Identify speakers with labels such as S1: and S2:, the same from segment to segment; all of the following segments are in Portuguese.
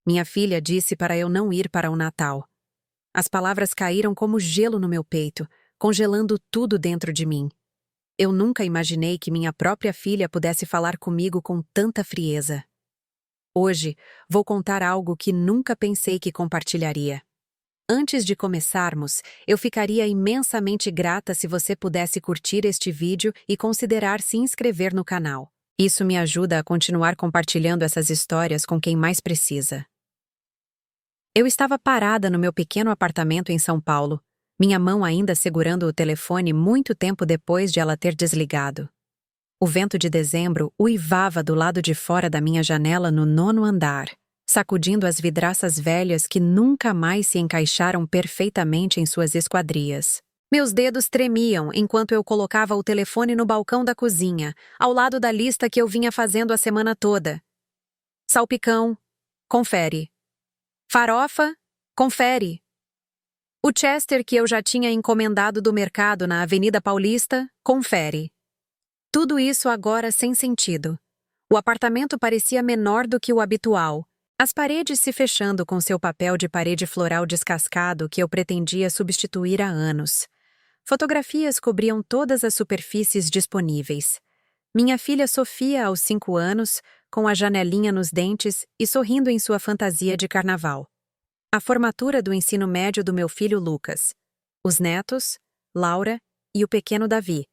S1: Minha filha disse para eu não ir para o Natal. As palavras caíram como gelo no meu peito, congelando tudo dentro de mim. Eu nunca imaginei que minha própria filha pudesse falar comigo com tanta frieza. Hoje, vou contar algo que nunca pensei que compartilharia. Antes de começarmos, eu ficaria imensamente grata se você pudesse curtir este vídeo e considerar se inscrever no canal. Isso me ajuda a continuar compartilhando essas histórias com quem mais precisa. Eu estava parada no meu pequeno apartamento em São Paulo, minha mão ainda segurando o telefone muito tempo depois de ela ter desligado. O vento de dezembro uivava do lado de fora da minha janela no 9º andar, sacudindo as vidraças velhas que nunca mais se encaixaram perfeitamente em suas esquadrias. Meus dedos tremiam enquanto eu colocava o telefone no balcão da cozinha, ao lado da lista que eu vinha fazendo a semana toda. Salpicão, confere. Farofa, confere. O Chester que eu já tinha encomendado do mercado na Avenida Paulista, confere. Tudo isso agora sem sentido. O apartamento parecia menor do que o habitual, as paredes se fechando com seu papel de parede floral descascado que eu pretendia substituir há anos. Fotografias cobriam todas as superfícies disponíveis. Minha filha Sofia, aos 5 anos, com a janelinha nos dentes e sorrindo em sua fantasia de carnaval. A formatura do ensino médio do meu filho Lucas. Os netos, Laura e o pequeno Davi,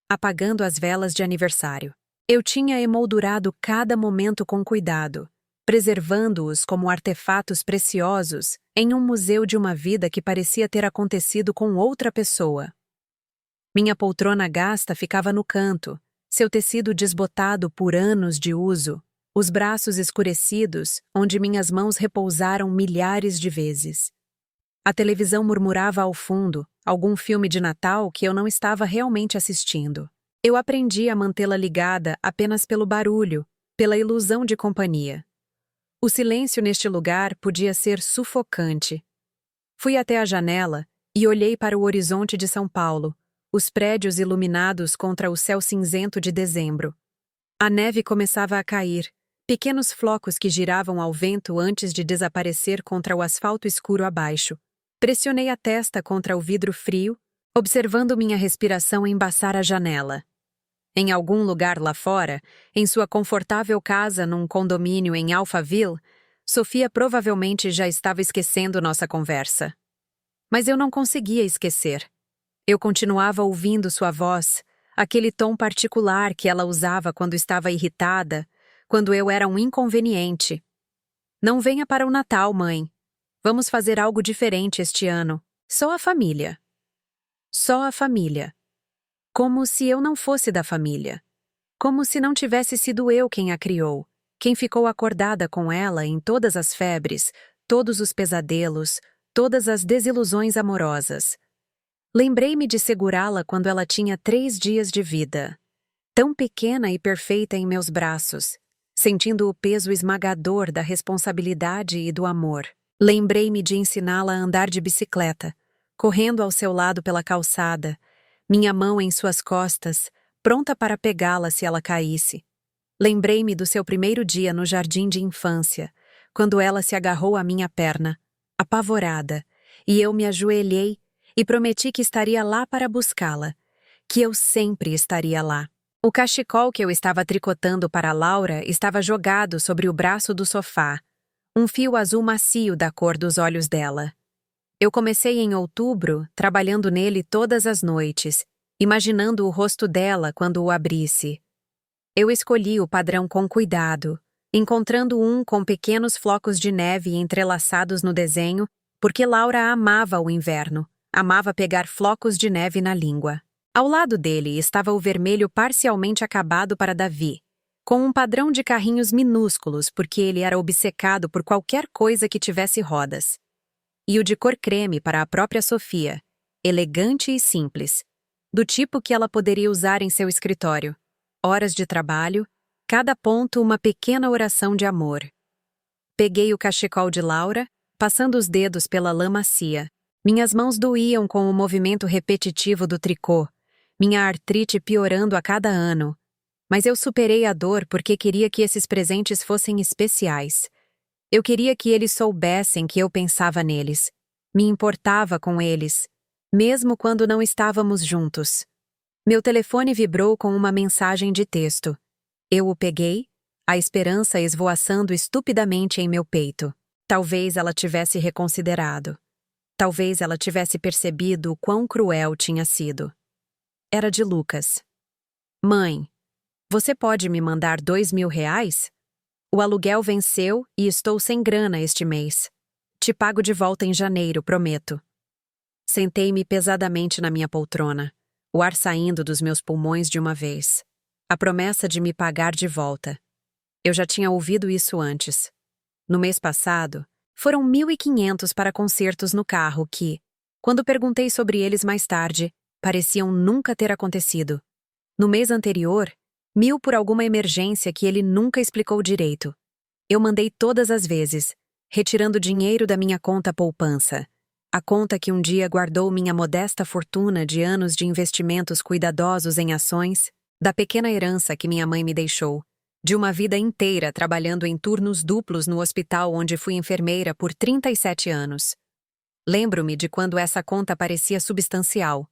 S1: apagando as velas de aniversário. Eu tinha emoldurado cada momento com cuidado, preservando-os como artefatos preciosos em um museu de uma vida que parecia ter acontecido com outra pessoa. Minha poltrona gasta ficava no canto, seu tecido desbotado por anos de uso, os braços escurecidos, onde minhas mãos repousaram milhares de vezes. A televisão murmurava ao fundo, algum filme de Natal que eu não estava realmente assistindo. Eu aprendi a mantê-la ligada apenas pelo barulho, pela ilusão de companhia. O silêncio neste lugar podia ser sufocante. Fui até a janela e olhei para o horizonte de São Paulo, os prédios iluminados contra o céu cinzento de dezembro. A neve começava a cair, pequenos flocos que giravam ao vento antes de desaparecer contra o asfalto escuro abaixo. Pressionei a testa contra o vidro frio, observando minha respiração embaçar a janela. Em algum lugar lá fora, em sua confortável casa num condomínio em Alphaville, Sofia provavelmente já estava esquecendo nossa conversa. Mas eu não conseguia esquecer. Eu continuava ouvindo sua voz, aquele tom particular que ela usava quando estava irritada, quando eu era um inconveniente. Não venha para o Natal, mãe. Vamos fazer algo diferente este ano. Só a família. Só a família. Como se eu não fosse da família. Como se não tivesse sido eu quem a criou, quem ficou acordada com ela em todas as febres, todos os pesadelos, todas as desilusões amorosas. Lembrei-me de segurá-la quando ela tinha 3 dias de vida. Tão pequena e perfeita em meus braços, sentindo o peso esmagador da responsabilidade e do amor. Lembrei-me de ensiná-la a andar de bicicleta, correndo ao seu lado pela calçada, minha mão em suas costas, pronta para pegá-la se ela caísse. Lembrei-me do seu primeiro dia no jardim de infância, quando ela se agarrou à minha perna, apavorada, e eu me ajoelhei e prometi que estaria lá para buscá-la, que eu sempre estaria lá. O cachecol que eu estava tricotando para Laura estava jogado sobre o braço do sofá, um fio azul macio da cor dos olhos dela. Eu comecei em outubro, trabalhando nele todas as noites, imaginando o rosto dela quando o abrisse. Eu escolhi o padrão com cuidado, encontrando um com pequenos flocos de neve entrelaçados no desenho, porque Laura amava o inverno, amava pegar flocos de neve na língua. Ao lado dele estava o vermelho parcialmente acabado para Davi, com um padrão de carrinhos minúsculos porque ele era obcecado por qualquer coisa que tivesse rodas. E o de cor creme para a própria Sofia, elegante e simples, do tipo que ela poderia usar em seu escritório. Horas de trabalho, cada ponto uma pequena oração de amor. Peguei o cachecol de Laura, passando os dedos pela lã macia. Minhas mãos doíam com o movimento repetitivo do tricô, minha artrite piorando a cada ano. Mas eu superei a dor porque queria que esses presentes fossem especiais. Eu queria que eles soubessem que eu pensava neles, me importava com eles, mesmo quando não estávamos juntos. Meu telefone vibrou com uma mensagem de texto. Eu o peguei, a esperança esvoaçando estupidamente em meu peito. Talvez ela tivesse reconsiderado. Talvez ela tivesse percebido o quão cruel tinha sido. Era de Lucas. Mãe, você pode me mandar R$ 2.000? O aluguel venceu e estou sem grana este mês. Te pago de volta em janeiro, prometo. Sentei-me pesadamente na minha poltrona, o ar saindo dos meus pulmões de uma vez. A promessa de me pagar de volta. Eu já tinha ouvido isso antes. No mês passado, foram 1.500 para consertos no carro que, quando perguntei sobre eles mais tarde, pareciam nunca ter acontecido. No mês anterior, 1.000 por alguma emergência que ele nunca explicou direito. Eu mandei todas as vezes, retirando dinheiro da minha conta poupança. A conta que um dia guardou minha modesta fortuna de anos de investimentos cuidadosos em ações, da pequena herança que minha mãe me deixou, de uma vida inteira trabalhando em turnos duplos no hospital onde fui enfermeira por 37 anos. Lembro-me de quando essa conta parecia substancial.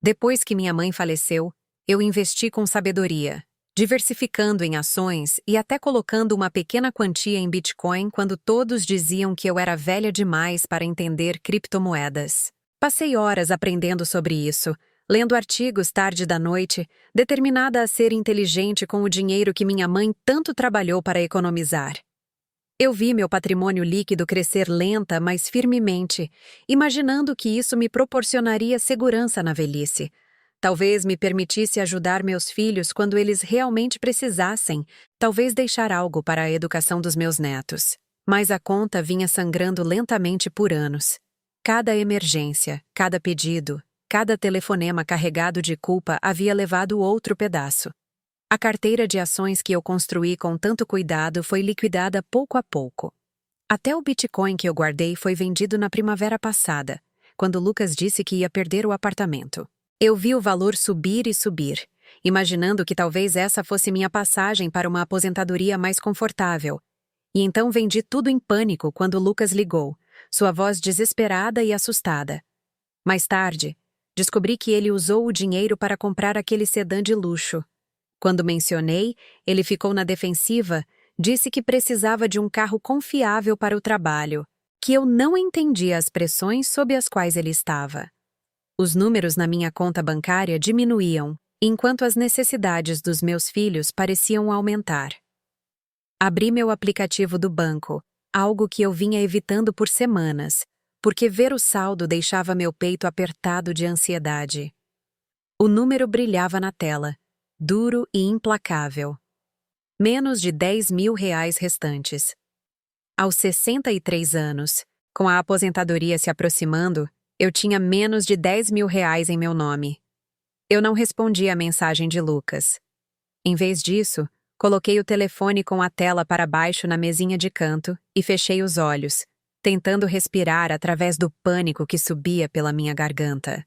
S1: Depois que minha mãe faleceu, eu investi com sabedoria, diversificando em ações e até colocando uma pequena quantia em Bitcoin quando todos diziam que eu era velha demais para entender criptomoedas. Passei horas aprendendo sobre isso, lendo artigos tarde da noite, determinada a ser inteligente com o dinheiro que minha mãe tanto trabalhou para economizar. Eu vi meu patrimônio líquido crescer lenta, mas firmemente, imaginando que isso me proporcionaria segurança na velhice. Talvez me permitisse ajudar meus filhos quando eles realmente precisassem, talvez deixar algo para a educação dos meus netos. Mas a conta vinha sangrando lentamente por anos. Cada emergência, cada pedido, cada telefonema carregado de culpa havia levado outro pedaço. A carteira de ações que eu construí com tanto cuidado foi liquidada pouco a pouco. Até o Bitcoin que eu guardei foi vendido na primavera passada, quando Lucas disse que ia perder o apartamento. Eu vi o valor subir e subir, imaginando que talvez essa fosse minha passagem para uma aposentadoria mais confortável. E então vendi tudo em pânico quando Lucas ligou, sua voz desesperada e assustada. Mais tarde, descobri que ele usou o dinheiro para comprar aquele sedã de luxo. Quando mencionei, ele ficou na defensiva, disse que precisava de um carro confiável para o trabalho, que eu não entendia as pressões sob as quais ele estava. Os números na minha conta bancária diminuíam, enquanto as necessidades dos meus filhos pareciam aumentar. Abri meu aplicativo do banco, algo que eu vinha evitando por semanas, porque ver o saldo deixava meu peito apertado de ansiedade. O número brilhava na tela, duro e implacável. Menos de R$ 10.000 restantes. Aos 63 anos, com a aposentadoria se aproximando, eu tinha menos de R$ 10.000 em meu nome. Eu não respondi à mensagem de Lucas. Em vez disso, coloquei o telefone com a tela para baixo na mesinha de canto e fechei os olhos, tentando respirar através do pânico que subia pela minha garganta.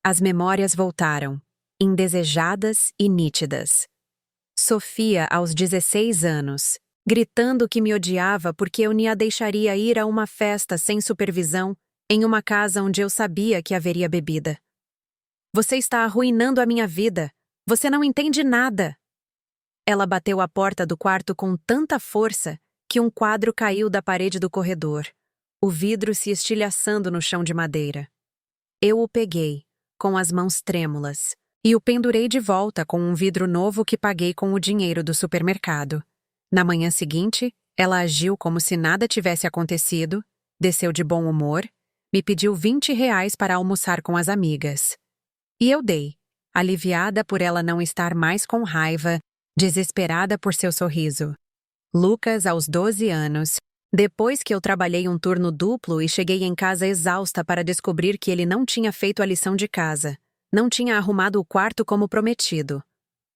S1: As memórias voltaram, indesejadas e nítidas. Sofia aos 16 anos, gritando que me odiava porque eu nem a deixaria ir a uma festa sem supervisão, em uma casa onde eu sabia que haveria bebida. Você está arruinando a minha vida. Você não entende nada. Ela bateu a porta do quarto com tanta força que um quadro caiu da parede do corredor, o vidro se estilhaçando no chão de madeira. Eu o peguei, com as mãos trêmulas, e o pendurei de volta com um vidro novo que paguei com o dinheiro do supermercado. Na manhã seguinte, ela agiu como se nada tivesse acontecido, desceu de bom humor, me pediu R$ 20 para almoçar com as amigas. E eu dei, aliviada por ela não estar mais com raiva, desesperada por seu sorriso. Lucas, aos 12 anos, depois que eu trabalhei um turno duplo e cheguei em casa exausta para descobrir que ele não tinha feito a lição de casa, não tinha arrumado o quarto como prometido.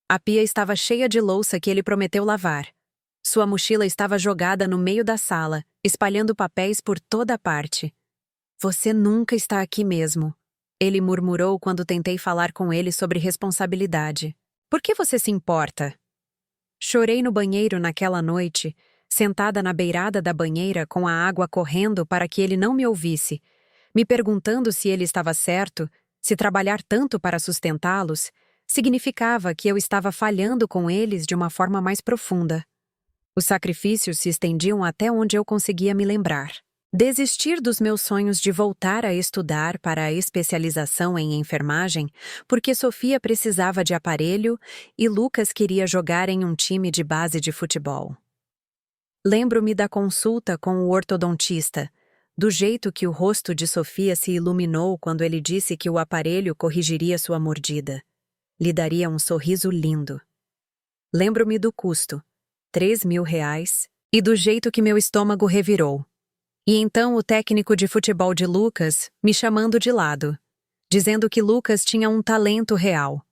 S1: A pia estava cheia de louça que ele prometeu lavar. Sua mochila estava jogada no meio da sala, espalhando papéis por toda a parte. Você nunca está aqui mesmo, ele murmurou quando tentei falar com ele sobre responsabilidade. Por que você se importa? Chorei no banheiro naquela noite, sentada na beirada da banheira com a água correndo para que ele não me ouvisse, me perguntando se ele estava certo, se trabalhar tanto para sustentá-los significava que eu estava falhando com eles de uma forma mais profunda. Os sacrifícios se estendiam até onde eu conseguia me lembrar. Desistir dos meus sonhos de voltar a estudar para a especialização em enfermagem, porque Sofia precisava de aparelho e Lucas queria jogar em um time de base de futebol. Lembro-me da consulta com o ortodontista, do jeito que o rosto de Sofia se iluminou quando ele disse que o aparelho corrigiria sua mordida. Lhe daria um sorriso lindo. Lembro-me do custo, R$ 3.000, e do jeito que meu estômago revirou. E então o técnico de futebol de Lucas me chamando de lado, dizendo que Lucas tinha um talento real,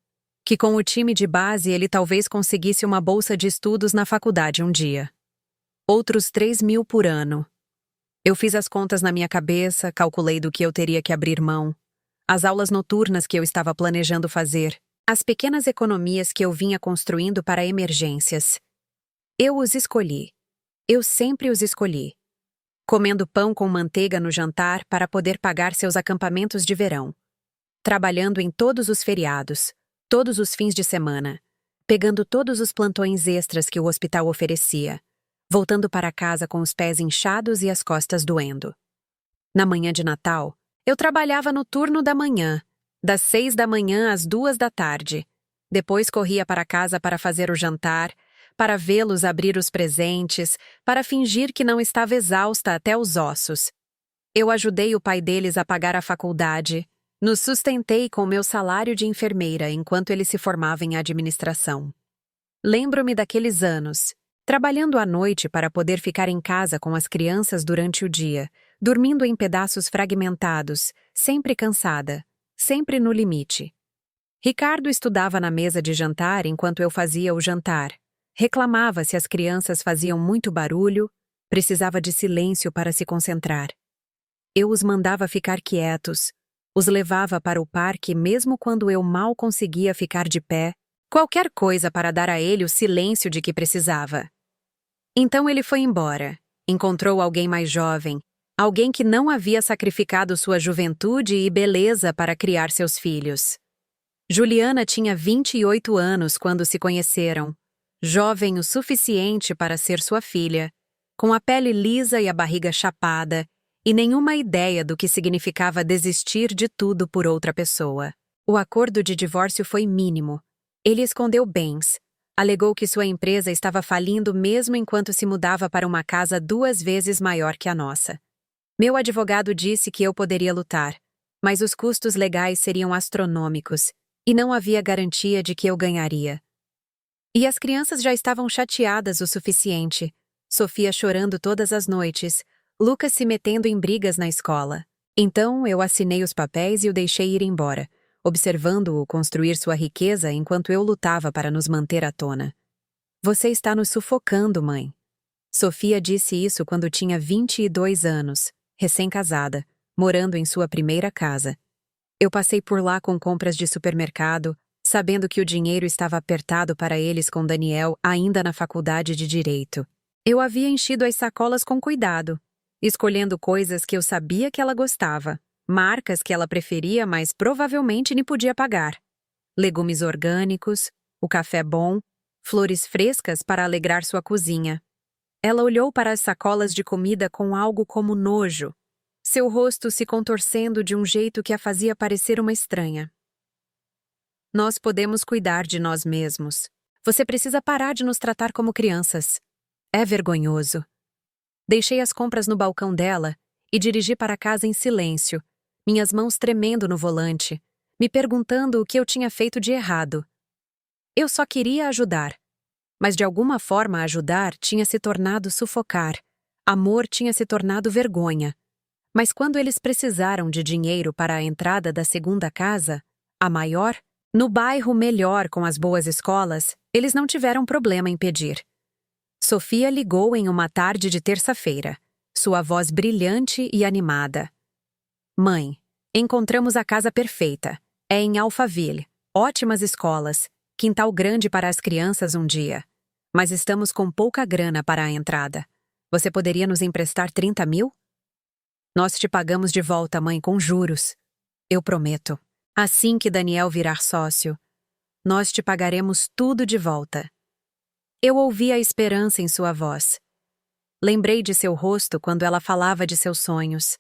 S1: que com o time de base ele talvez conseguisse uma bolsa de estudos na faculdade um dia. Outros 3.000 por ano. Eu fiz as contas na minha cabeça, calculei do que eu teria que abrir mão, as aulas noturnas que eu estava planejando fazer, as pequenas economias que eu vinha construindo para emergências. Eu os escolhi. Eu sempre os escolhi. Comendo pão com manteiga no jantar para poder pagar seus acampamentos de verão. Trabalhando em todos os feriados, todos os fins de semana, pegando todos os plantões extras que o hospital oferecia, voltando para casa com os pés inchados e as costas doendo. Na manhã de Natal, eu trabalhava no turno da manhã, das 6 da manhã às 2 da tarde. Depois corria para casa para fazer o jantar, para vê-los abrir os presentes, para fingir que não estava exausta até os ossos. Eu ajudei o pai deles a pagar a faculdade, nos sustentei com meu salário de enfermeira enquanto ele se formava em administração. Lembro-me daqueles anos, trabalhando à noite para poder ficar em casa com as crianças durante o dia, dormindo em pedaços fragmentados, sempre cansada, sempre no limite. Ricardo estudava na mesa de jantar enquanto eu fazia o jantar. Reclamava se as crianças faziam muito barulho, precisava de silêncio para se concentrar. Eu os mandava ficar quietos, os levava para o parque mesmo quando eu mal conseguia ficar de pé, qualquer coisa para dar a ele o silêncio de que precisava. Então ele foi embora, encontrou alguém mais jovem, alguém que não havia sacrificado sua juventude e beleza para criar seus filhos. Juliana tinha 28 anos quando se conheceram, jovem o suficiente para ser sua filha, com a pele lisa e a barriga chapada, e nenhuma ideia do que significava desistir de tudo por outra pessoa. O acordo de divórcio foi mínimo. Ele escondeu bens, alegou que sua empresa estava falindo mesmo enquanto se mudava para uma casa 2 vezes maior que a nossa. Meu advogado disse que eu poderia lutar, mas os custos legais seriam astronômicos, e não havia garantia de que eu ganharia. E as crianças já estavam chateadas o suficiente, Sofia chorando todas as noites, Lucas se metendo em brigas na escola. Então eu assinei os papéis e o deixei ir embora, observando-o construir sua riqueza enquanto eu lutava para nos manter à tona. Você está nos sufocando, mãe. Sofia disse isso quando tinha 22 anos, recém-casada, morando em sua primeira casa. Eu passei por lá com compras de supermercado, sabendo que o dinheiro estava apertado para eles com Daniel ainda na faculdade de Direito. Eu havia enchido as sacolas com cuidado, escolhendo coisas que eu sabia que ela gostava, marcas que ela preferia, mas provavelmente nem podia pagar. Legumes orgânicos, o café bom, flores frescas para alegrar sua cozinha. Ela olhou para as sacolas de comida com algo como nojo, seu rosto se contorcendo de um jeito que a fazia parecer uma estranha. Nós podemos cuidar de nós mesmos. Você precisa parar de nos tratar como crianças. É vergonhoso. Deixei as compras no balcão dela e dirigi para casa em silêncio, minhas mãos tremendo no volante, me perguntando o que eu tinha feito de errado. Eu só queria ajudar. Mas de alguma forma ajudar tinha se tornado sufocar. Amor tinha se tornado vergonha. Mas quando eles precisaram de dinheiro para a entrada da segunda casa, a maior, no bairro melhor com as boas escolas, eles não tiveram problema em pedir. Sofia ligou em uma tarde de terça-feira, sua voz brilhante e animada. Mãe, encontramos a casa perfeita. É em Alphaville, ótimas escolas, quintal grande para as crianças um dia. Mas estamos com pouca grana para a entrada. Você poderia nos emprestar 30 mil? Nós te pagamos de volta, mãe, com juros. Eu prometo. Assim que Daniel virar sócio, nós te pagaremos tudo de volta. Eu ouvi a esperança em sua voz. Lembrei de seu rosto quando ela falava de seus sonhos,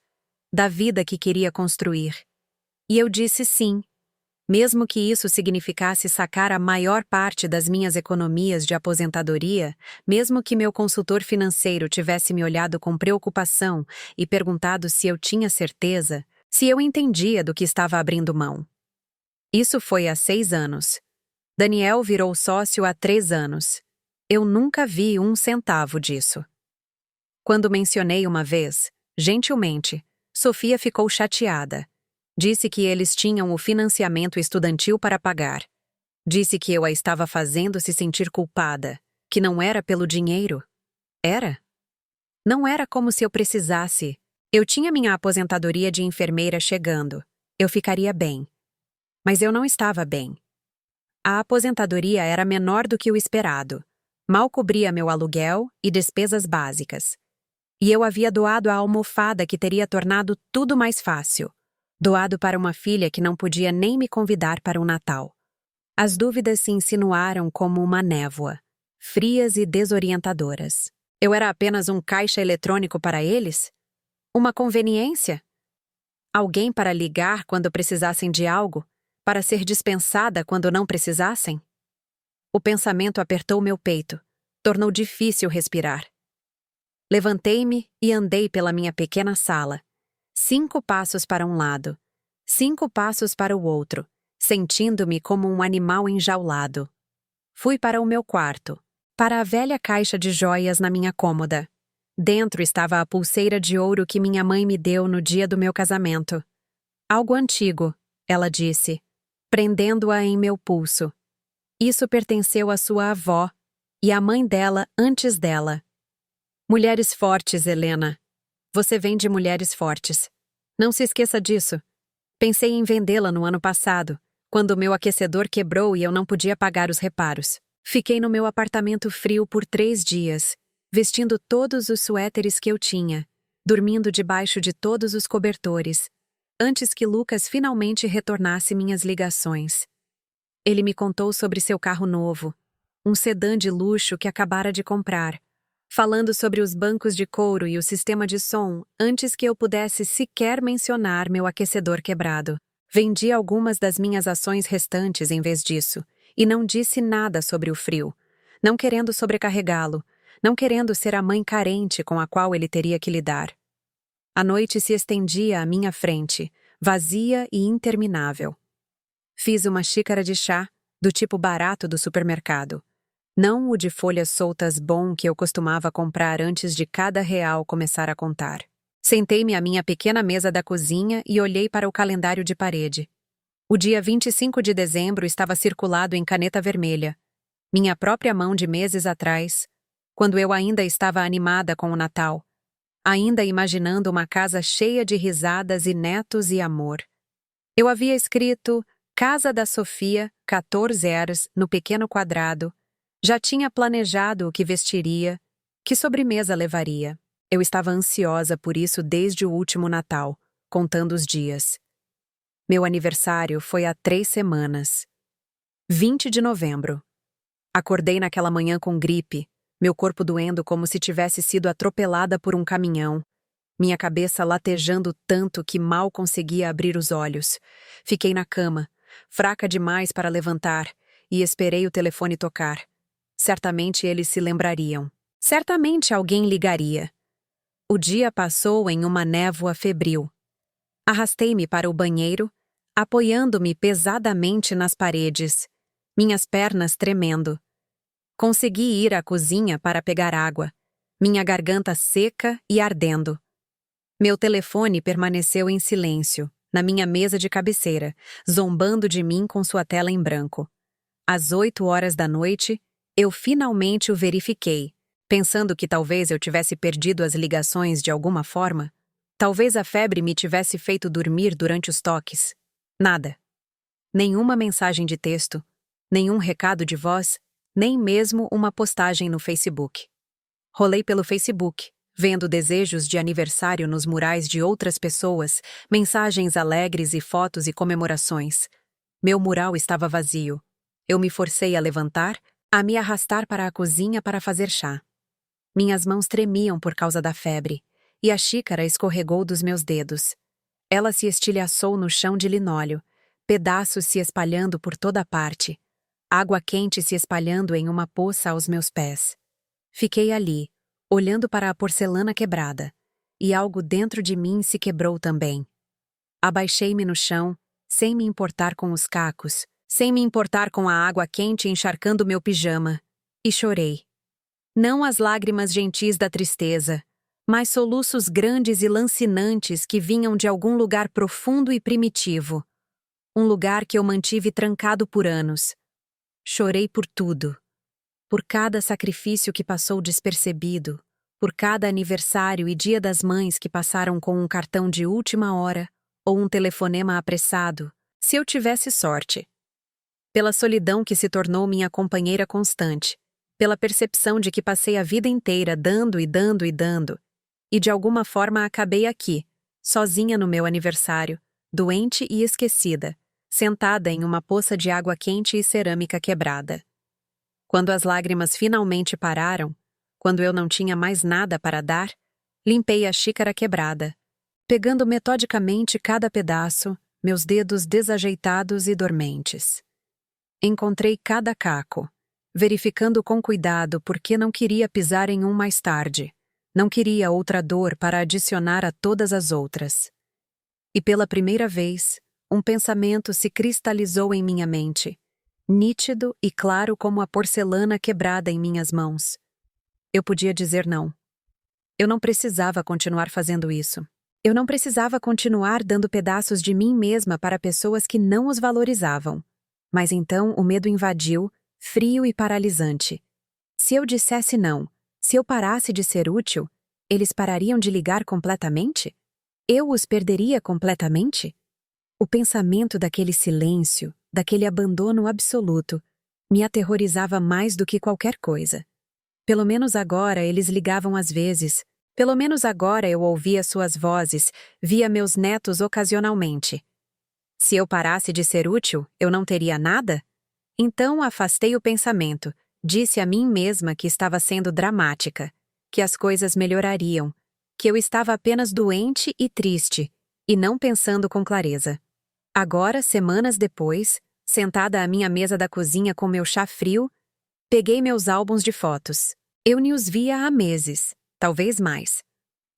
S1: da vida que queria construir. E eu disse sim, mesmo que isso significasse sacar a maior parte das minhas economias de aposentadoria, mesmo que meu consultor financeiro tivesse me olhado com preocupação e perguntado se eu tinha certeza, se eu entendia do que estava abrindo mão. Isso foi há 6 anos. Daniel virou sócio há 3 anos. Eu nunca vi 1 centavo disso. Quando mencionei uma vez, gentilmente, Sofia ficou chateada. Disse que eles tinham o financiamento estudantil para pagar. Disse que eu a estava fazendo se sentir culpada, que não era pelo dinheiro. Era? Não era como se eu precisasse. Eu tinha minha aposentadoria de enfermeira chegando. Eu ficaria bem. Mas eu não estava bem. A aposentadoria era menor do que o esperado. Mal cobria meu aluguel e despesas básicas. E eu havia doado a almofada que teria tornado tudo mais fácil. Doado para uma filha que não podia nem me convidar para um Natal. As dúvidas se insinuaram como uma névoa, frias e desorientadoras. Eu era apenas um caixa eletrônico para eles? Uma conveniência? Alguém para ligar quando precisassem de algo? Para ser dispensada quando não precisassem? O pensamento apertou meu peito. Tornou difícil respirar. Levantei-me e andei pela minha pequena sala. 5 passos para um lado, 5 passos para o outro, sentindo-me como um animal enjaulado. Fui para o meu quarto, para a velha caixa de joias na minha cômoda. Dentro estava a pulseira de ouro que minha mãe me deu no dia do meu casamento. Algo antigo, ela disse, prendendo-a em meu pulso. Isso pertenceu à sua avó, e à mãe dela antes dela. Mulheres fortes, Helena. Você vem de mulheres fortes. Não se esqueça disso. Pensei em vendê-la no ano passado, quando o meu aquecedor quebrou e eu não podia pagar os reparos. Fiquei no meu apartamento frio por 3 dias, vestindo todos os suéteres que eu tinha, dormindo debaixo de todos os cobertores, antes que Lucas finalmente retornasse minhas ligações. Ele me contou sobre seu carro novo, um sedã de luxo que acabara de comprar, falando sobre os bancos de couro e o sistema de som antes que eu pudesse sequer mencionar meu aquecedor quebrado. Vendi algumas das minhas ações restantes em vez disso, e não disse nada sobre o frio, não querendo sobrecarregá-lo, não querendo ser a mãe carente com a qual ele teria que lidar. A noite se estendia à minha frente, vazia e interminável. Fiz uma xícara de chá, do tipo barato do supermercado. Não o de folhas soltas bom que eu costumava comprar antes de cada real começar a contar. Sentei-me à minha pequena mesa da cozinha e olhei para o calendário de parede. O dia 25 de dezembro estava circulado em caneta vermelha. Minha própria mão de meses atrás, quando eu ainda estava animada com o Natal, ainda imaginando uma casa cheia de risadas e netos e amor. Eu havia escrito Casa da Sofia, 14 horas, no pequeno quadrado. Já tinha planejado o que vestiria, que sobremesa levaria. Eu estava ansiosa por isso desde o último Natal, contando os dias. Meu aniversário foi há 3 semanas. 20 de novembro. Acordei naquela manhã com gripe, meu corpo doendo como se tivesse sido atropelada por um caminhão, minha cabeça latejando tanto que mal conseguia abrir os olhos. Fiquei na cama, fraca demais para levantar, e esperei o telefone tocar. Certamente eles se lembrariam. Certamente alguém ligaria. O dia passou em uma névoa febril. Arrastei-me para o banheiro, apoiando-me pesadamente nas paredes, minhas pernas tremendo. Consegui ir à cozinha para pegar água, minha garganta seca e ardendo. Meu telefone permaneceu em silêncio, na minha mesa de cabeceira, zombando de mim com sua tela em branco. Às 8 horas da noite, eu finalmente o verifiquei, pensando que talvez eu tivesse perdido as ligações de alguma forma. Talvez a febre me tivesse feito dormir durante os toques. Nada. Nenhuma mensagem de texto, nenhum recado de voz, nem mesmo uma postagem no Facebook. Rolei pelo Facebook, vendo desejos de aniversário nos murais de outras pessoas, mensagens alegres e fotos e comemorações. Meu mural estava vazio. Eu me forcei a levantar, a me arrastar para a cozinha para fazer chá. Minhas mãos tremiam por causa da febre, e a xícara escorregou dos meus dedos. Ela se estilhaçou no chão de linóleo, pedaços se espalhando por toda parte, água quente se espalhando em uma poça aos meus pés. Fiquei ali, olhando para a porcelana quebrada, e algo dentro de mim se quebrou também. Abaixei-me no chão, sem me importar com os cacos, sem me importar com a água quente encharcando meu pijama, e chorei. Não as lágrimas gentis da tristeza, mas soluços grandes e lancinantes que vinham de algum lugar profundo e primitivo. Um lugar que eu mantive trancado por anos. Chorei por tudo. Por cada sacrifício que passou despercebido, por cada aniversário e Dia das Mães que passaram com um cartão de última hora ou um telefonema apressado, se eu tivesse sorte. Pela solidão que se tornou minha companheira constante, pela percepção de que passei a vida inteira dando e dando e dando, e de alguma forma acabei aqui, sozinha no meu aniversário, doente e esquecida, sentada em uma poça de água quente e cerâmica quebrada. Quando as lágrimas finalmente pararam, quando eu não tinha mais nada para dar, limpei a xícara quebrada, pegando metodicamente cada pedaço, meus dedos desajeitados e dormentes. Encontrei cada caco, verificando com cuidado porque não queria pisar em um mais tarde, não queria outra dor para adicionar a todas as outras. E pela primeira vez, um pensamento se cristalizou em minha mente, nítido e claro como a porcelana quebrada em minhas mãos. Eu podia dizer não. Eu não precisava continuar fazendo isso. Eu não precisava continuar dando pedaços de mim mesma para pessoas que não os valorizavam. Mas então o medo invadiu, frio e paralisante. Se eu dissesse não, se eu parasse de ser útil, eles parariam de ligar completamente? Eu os perderia completamente? O pensamento daquele silêncio, daquele abandono absoluto, me aterrorizava mais do que qualquer coisa. Pelo menos agora eles ligavam às vezes. Pelo menos agora eu ouvia suas vozes, via meus netos ocasionalmente. Se eu parasse de ser útil, eu não teria nada? Então afastei o pensamento, disse a mim mesma que estava sendo dramática, que as coisas melhorariam, que eu estava apenas doente e triste, e não pensando com clareza. Agora, semanas depois, sentada à minha mesa da cozinha com meu chá frio, peguei meus álbuns de fotos. Eu nem os via há meses, talvez mais.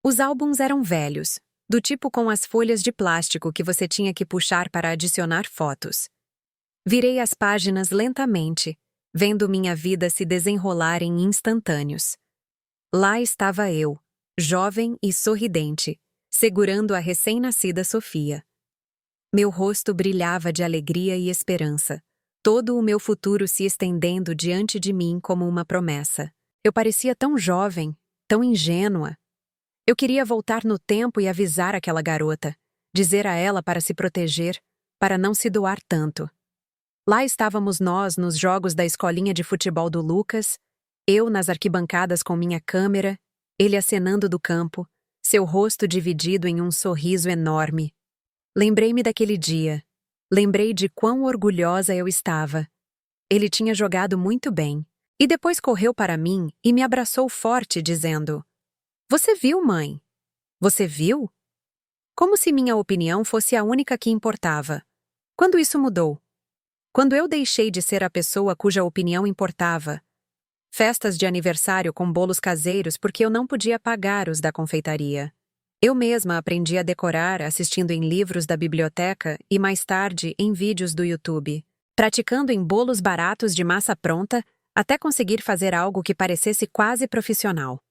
S1: Os álbuns eram velhos, do tipo com as folhas de plástico que você tinha que puxar para adicionar fotos. Virei as páginas lentamente, vendo minha vida se desenrolar em instantâneos. Lá estava eu, jovem e sorridente, segurando a recém-nascida Sofia. Meu rosto brilhava de alegria e esperança, todo o meu futuro se estendendo diante de mim como uma promessa. Eu parecia tão jovem, tão ingênua. Eu queria voltar no tempo e avisar aquela garota, dizer a ela para se proteger, para não se doar tanto. Lá estávamos nós nos jogos da escolinha de futebol do Lucas, eu nas arquibancadas com minha câmera, ele acenando do campo, seu rosto dividido em um sorriso enorme. Lembrei-me daquele dia. Lembrei de quão orgulhosa eu estava. Ele tinha jogado muito bem. E depois correu para mim e me abraçou forte, dizendo: "Você viu, mãe? Você viu?" Como se minha opinião fosse a única que importava. Quando isso mudou? Quando eu deixei de ser a pessoa cuja opinião importava. Festas de aniversário com bolos caseiros porque eu não podia pagar os da confeitaria. Eu mesma aprendi a decorar assistindo em livros da biblioteca e mais tarde em vídeos do YouTube, praticando em bolos baratos de massa pronta até conseguir fazer algo que parecesse quase profissional.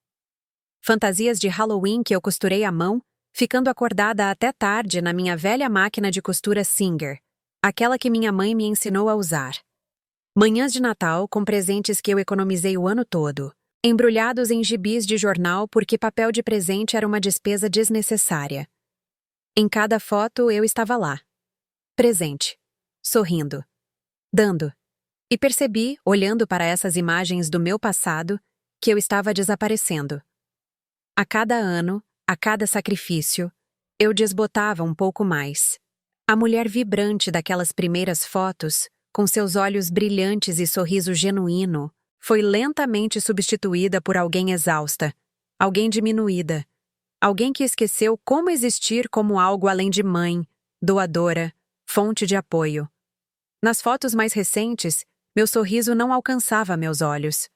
S1: Fantasias de Halloween que eu costurei à mão, ficando acordada até tarde na minha velha máquina de costura Singer, aquela que minha mãe me ensinou a usar. Manhãs de Natal com presentes que eu economizei o ano todo, embrulhados em gibis de jornal porque papel de presente era uma despesa desnecessária. Em cada foto eu estava lá. Presente. Sorrindo. Dando. E percebi, olhando para essas imagens do meu passado, que eu estava desaparecendo. A cada ano, a cada sacrifício, eu desbotava um pouco mais. A mulher vibrante daquelas primeiras fotos, com seus olhos brilhantes e sorriso genuíno, foi lentamente substituída por alguém exausta, alguém diminuída, alguém que esqueceu como existir como algo além de mãe, doadora, fonte de apoio. Nas fotos mais recentes, meu sorriso não alcançava meus olhos.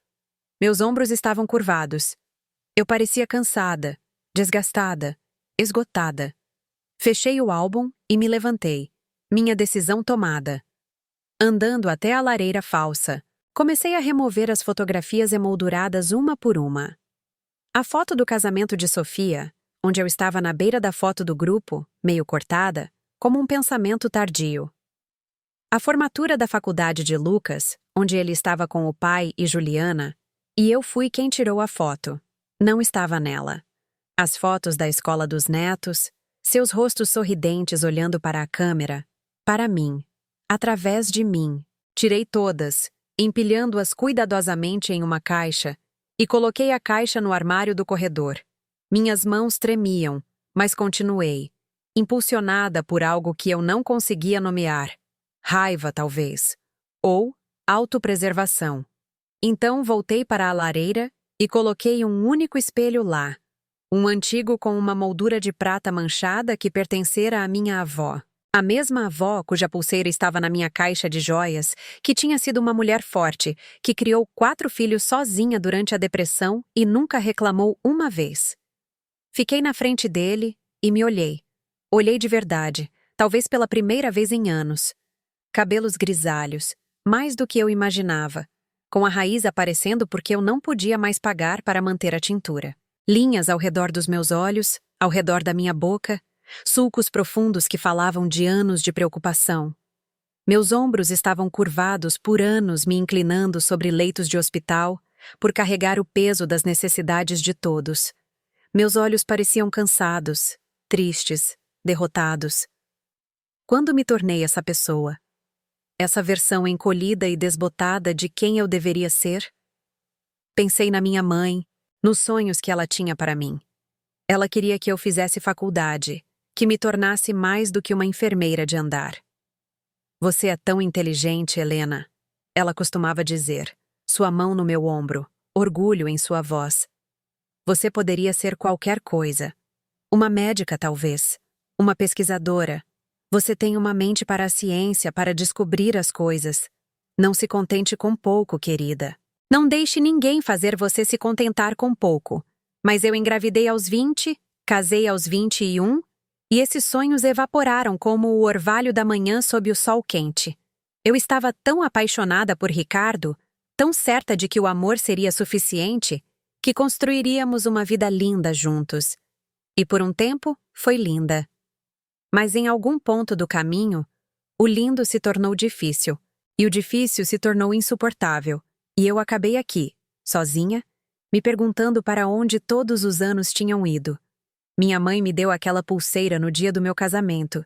S1: Meus ombros estavam curvados. Eu parecia cansada, desgastada, esgotada. Fechei o álbum e me levantei. Minha decisão tomada. Andando até a lareira falsa, comecei a remover as fotografias emolduradas uma por uma. A foto do casamento de Sofia, onde eu estava na beira da foto do grupo, meio cortada, como um pensamento tardio. A formatura da faculdade de Lucas, onde ele estava com o pai e Juliana, e eu fui quem tirou a foto. Não estava nela. As fotos da escola dos netos, seus rostos sorridentes olhando para a câmera, para mim, através de mim. Tirei todas, empilhando-as cuidadosamente em uma caixa, e coloquei a caixa no armário do corredor. Minhas mãos tremiam, mas continuei, impulsionada por algo que eu não conseguia nomear. Raiva, talvez. Ou autopreservação. Então voltei para a lareira e coloquei um único espelho lá. Um antigo com uma moldura de prata manchada que pertencera à minha avó. A mesma avó cuja pulseira estava na minha caixa de joias, que tinha sido uma mulher forte, que criou 4 filhos sozinha durante a depressão e nunca reclamou uma vez. Fiquei na frente dele e me olhei. Olhei de verdade, talvez pela primeira vez em anos. Cabelos grisalhos, mais do que eu imaginava, com a raiz aparecendo porque eu não podia mais pagar para manter a tintura. Linhas ao redor dos meus olhos, ao redor da minha boca, sulcos profundos que falavam de anos de preocupação. Meus ombros estavam curvados por anos me inclinando sobre leitos de hospital, por carregar o peso das necessidades de todos. Meus olhos pareciam cansados, tristes, derrotados. Quando me tornei essa pessoa? Essa versão encolhida e desbotada de quem eu deveria ser? Pensei na minha mãe, nos sonhos que ela tinha para mim. Ela queria que eu fizesse faculdade, que me tornasse mais do que uma enfermeira de andar. Você é tão inteligente, Helena, ela costumava dizer, sua mão no meu ombro, orgulho em sua voz. Você poderia ser qualquer coisa. Uma médica, talvez. Uma pesquisadora. Você tem uma mente para a ciência, para descobrir as coisas. Não se contente com pouco, querida. Não deixe ninguém fazer você se contentar com pouco. Mas eu engravidei aos 20, casei aos 21, e esses sonhos evaporaram como o orvalho da manhã sob o sol quente. Eu estava tão apaixonada por Ricardo, tão certa de que o amor seria suficiente, que construiríamos uma vida linda juntos. E por um tempo, foi linda. Mas em algum ponto do caminho, o lindo se tornou difícil, e o difícil se tornou insuportável, e eu acabei aqui, sozinha, me perguntando para onde todos os anos tinham ido. Minha mãe me deu aquela pulseira no dia do meu casamento,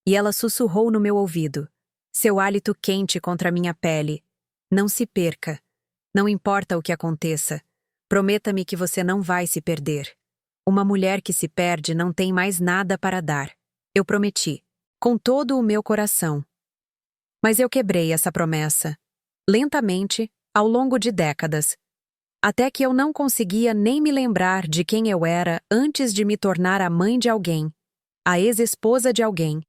S1: e ela sussurrou no meu ouvido, seu hálito quente contra minha pele. Não se perca. Não importa o que aconteça. Prometa-me que você não vai se perder. Uma mulher que se perde não tem mais nada para dar. Eu prometi, com todo o meu coração. Mas eu quebrei essa promessa, lentamente, ao longo de décadas, até que eu não conseguia nem me lembrar de quem eu era antes de me tornar a mãe de alguém, a ex-esposa de alguém,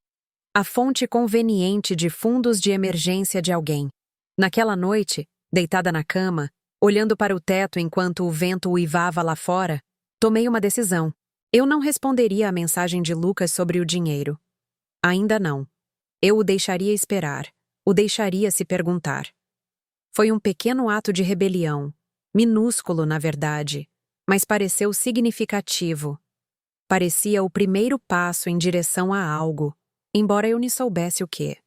S1: a fonte conveniente de fundos de emergência de alguém. Naquela noite, deitada na cama, olhando para o teto enquanto o vento uivava lá fora, tomei uma decisão. Eu não responderia à mensagem de Lucas sobre o dinheiro. Ainda não. Eu o deixaria esperar, o deixaria se perguntar. Foi um pequeno ato de rebelião, minúsculo, na verdade, mas pareceu significativo. Parecia o primeiro passo em direção a algo, embora eu nem soubesse o quê.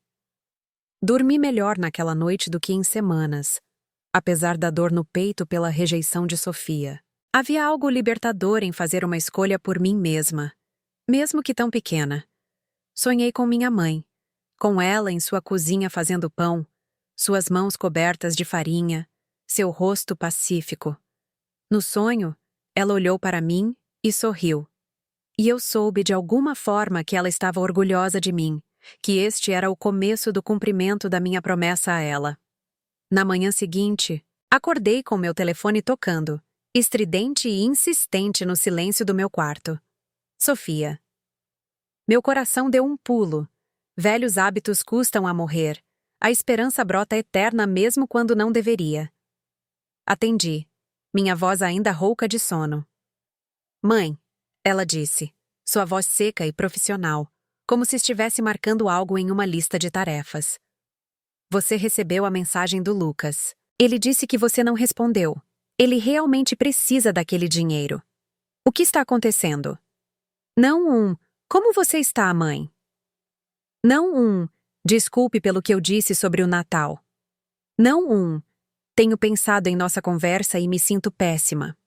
S1: Dormi melhor naquela noite do que em semanas, apesar da dor no peito pela rejeição de Sofia. Havia algo libertador em fazer uma escolha por mim mesma, mesmo que tão pequena. Sonhei com minha mãe, com ela em sua cozinha fazendo pão. suas mãos cobertas de farinha, seu rosto pacífico. No sonho, ela olhou para mim e sorriu. E eu soube de alguma forma que ela estava orgulhosa de mim, que este era o começo do cumprimento da minha promessa a ela. Na manhã seguinte, acordei com meu telefone tocando, estridente e insistente no silêncio do meu quarto. Sofia. Meu coração deu um pulo. Velhos hábitos custam a morrer. A esperança brota eterna mesmo quando não deveria. Atendi. Minha voz ainda rouca de sono. Mãe, ela disse, sua voz seca e profissional, como se estivesse marcando algo em uma lista de tarefas. Você recebeu a mensagem do Lucas. Ele disse que você não respondeu. Ele realmente precisa daquele dinheiro. O que está acontecendo? Não como você está, mãe? Não desculpe pelo que eu disse sobre o Natal. Não tenho pensado em nossa conversa e me sinto péssima.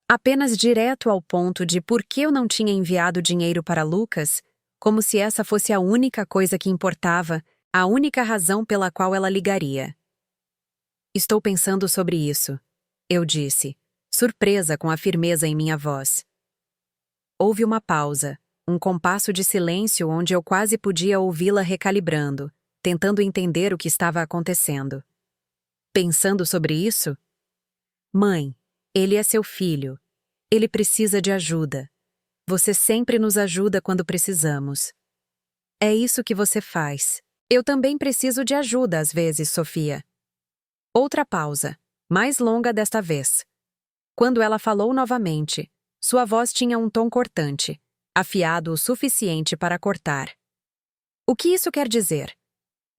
S1: Apenas direto ao ponto de por que eu não tinha enviado dinheiro para Lucas, como se essa fosse a única coisa que importava, a única razão pela qual ela ligaria. Estou pensando sobre isso, eu disse, surpresa com a firmeza em minha voz. Houve uma pausa, um compasso de silêncio onde eu quase podia ouvi-la recalibrando, tentando entender o que estava acontecendo. Pensando sobre isso? Mãe, ele é seu filho. Ele precisa de ajuda. Você sempre nos ajuda quando precisamos. É isso que você faz. Eu também preciso de ajuda às vezes, Sofia. Outra pausa, mais longa desta vez. Quando ela falou novamente, sua voz tinha um tom cortante, afiado o suficiente para cortar. O que isso quer dizer?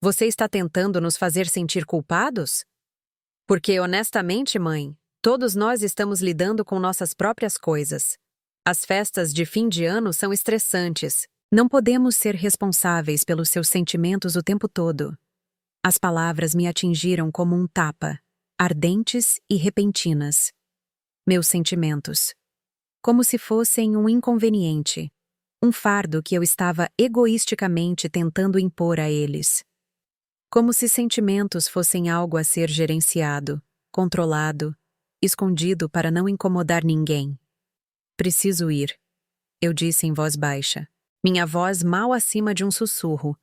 S1: Você está tentando nos fazer sentir culpados? Porque, honestamente, mãe, todos nós estamos lidando com nossas próprias coisas. As festas de fim de ano são estressantes. Não podemos ser responsáveis pelos seus sentimentos o tempo todo. As palavras me atingiram como um tapa, ardentes e repentinas. Meus sentimentos. Como se fossem um inconveniente, um fardo que eu estava egoisticamente tentando impor a eles. Como se sentimentos fossem algo a ser gerenciado, controlado, escondido para não incomodar ninguém. Preciso ir, eu disse em voz baixa, minha voz mal acima de um sussurro,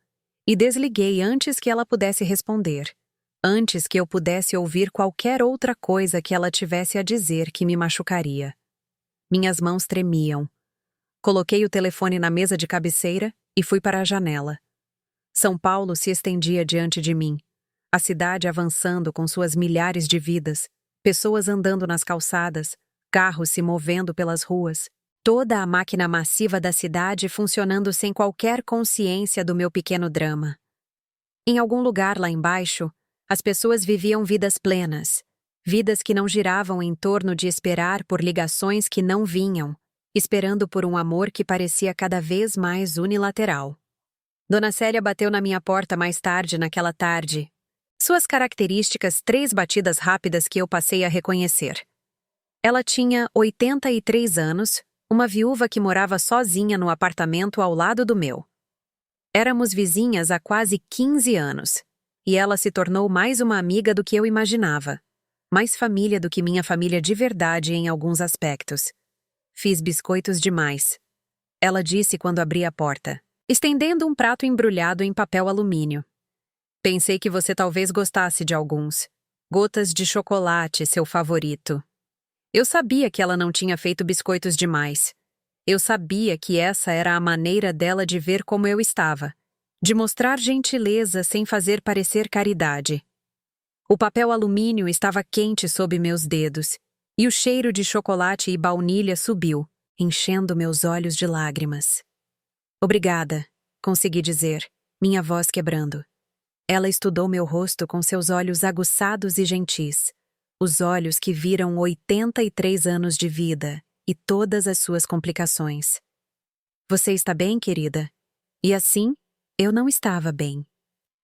S1: e desliguei antes que ela pudesse responder, antes que eu pudesse ouvir qualquer outra coisa que ela tivesse a dizer que me machucaria. Minhas mãos tremiam. Coloquei o telefone na mesa de cabeceira e fui para a janela. São Paulo se estendia diante de mim, a cidade avançando com suas milhares de vidas, pessoas andando nas calçadas, carros se movendo pelas ruas, toda a máquina massiva da cidade funcionando sem qualquer consciência do meu pequeno drama. Em algum lugar lá embaixo, as pessoas viviam vidas plenas, vidas que não giravam em torno de esperar por ligações que não vinham, esperando por um amor que parecia cada vez mais unilateral. Dona Célia bateu na minha porta mais tarde naquela tarde. Suas características 3 batidas rápidas que eu passei a reconhecer. Ela tinha 83 anos, uma viúva que morava sozinha no apartamento ao lado do meu. Éramos vizinhas há quase 15 anos, e ela se tornou mais uma amiga do que eu imaginava, mais família do que minha família de verdade em alguns aspectos. Fiz biscoitos demais. Ela disse quando abri a porta, estendendo um prato embrulhado em papel alumínio. Pensei que você talvez gostasse de alguns. Gotas de chocolate, seu favorito. Eu sabia que ela não tinha feito biscoitos demais. Eu sabia que essa era a maneira dela de ver como eu estava, de mostrar gentileza sem fazer parecer caridade. O papel alumínio estava quente sob meus dedos, e o cheiro de chocolate e baunilha subiu, enchendo meus olhos de lágrimas. Obrigada, consegui dizer, minha voz quebrando. Ela estudou meu rosto com seus olhos aguçados e gentis, os olhos que viram 83 anos de vida e todas as suas complicações. Você está bem, querida? E assim, eu não estava bem.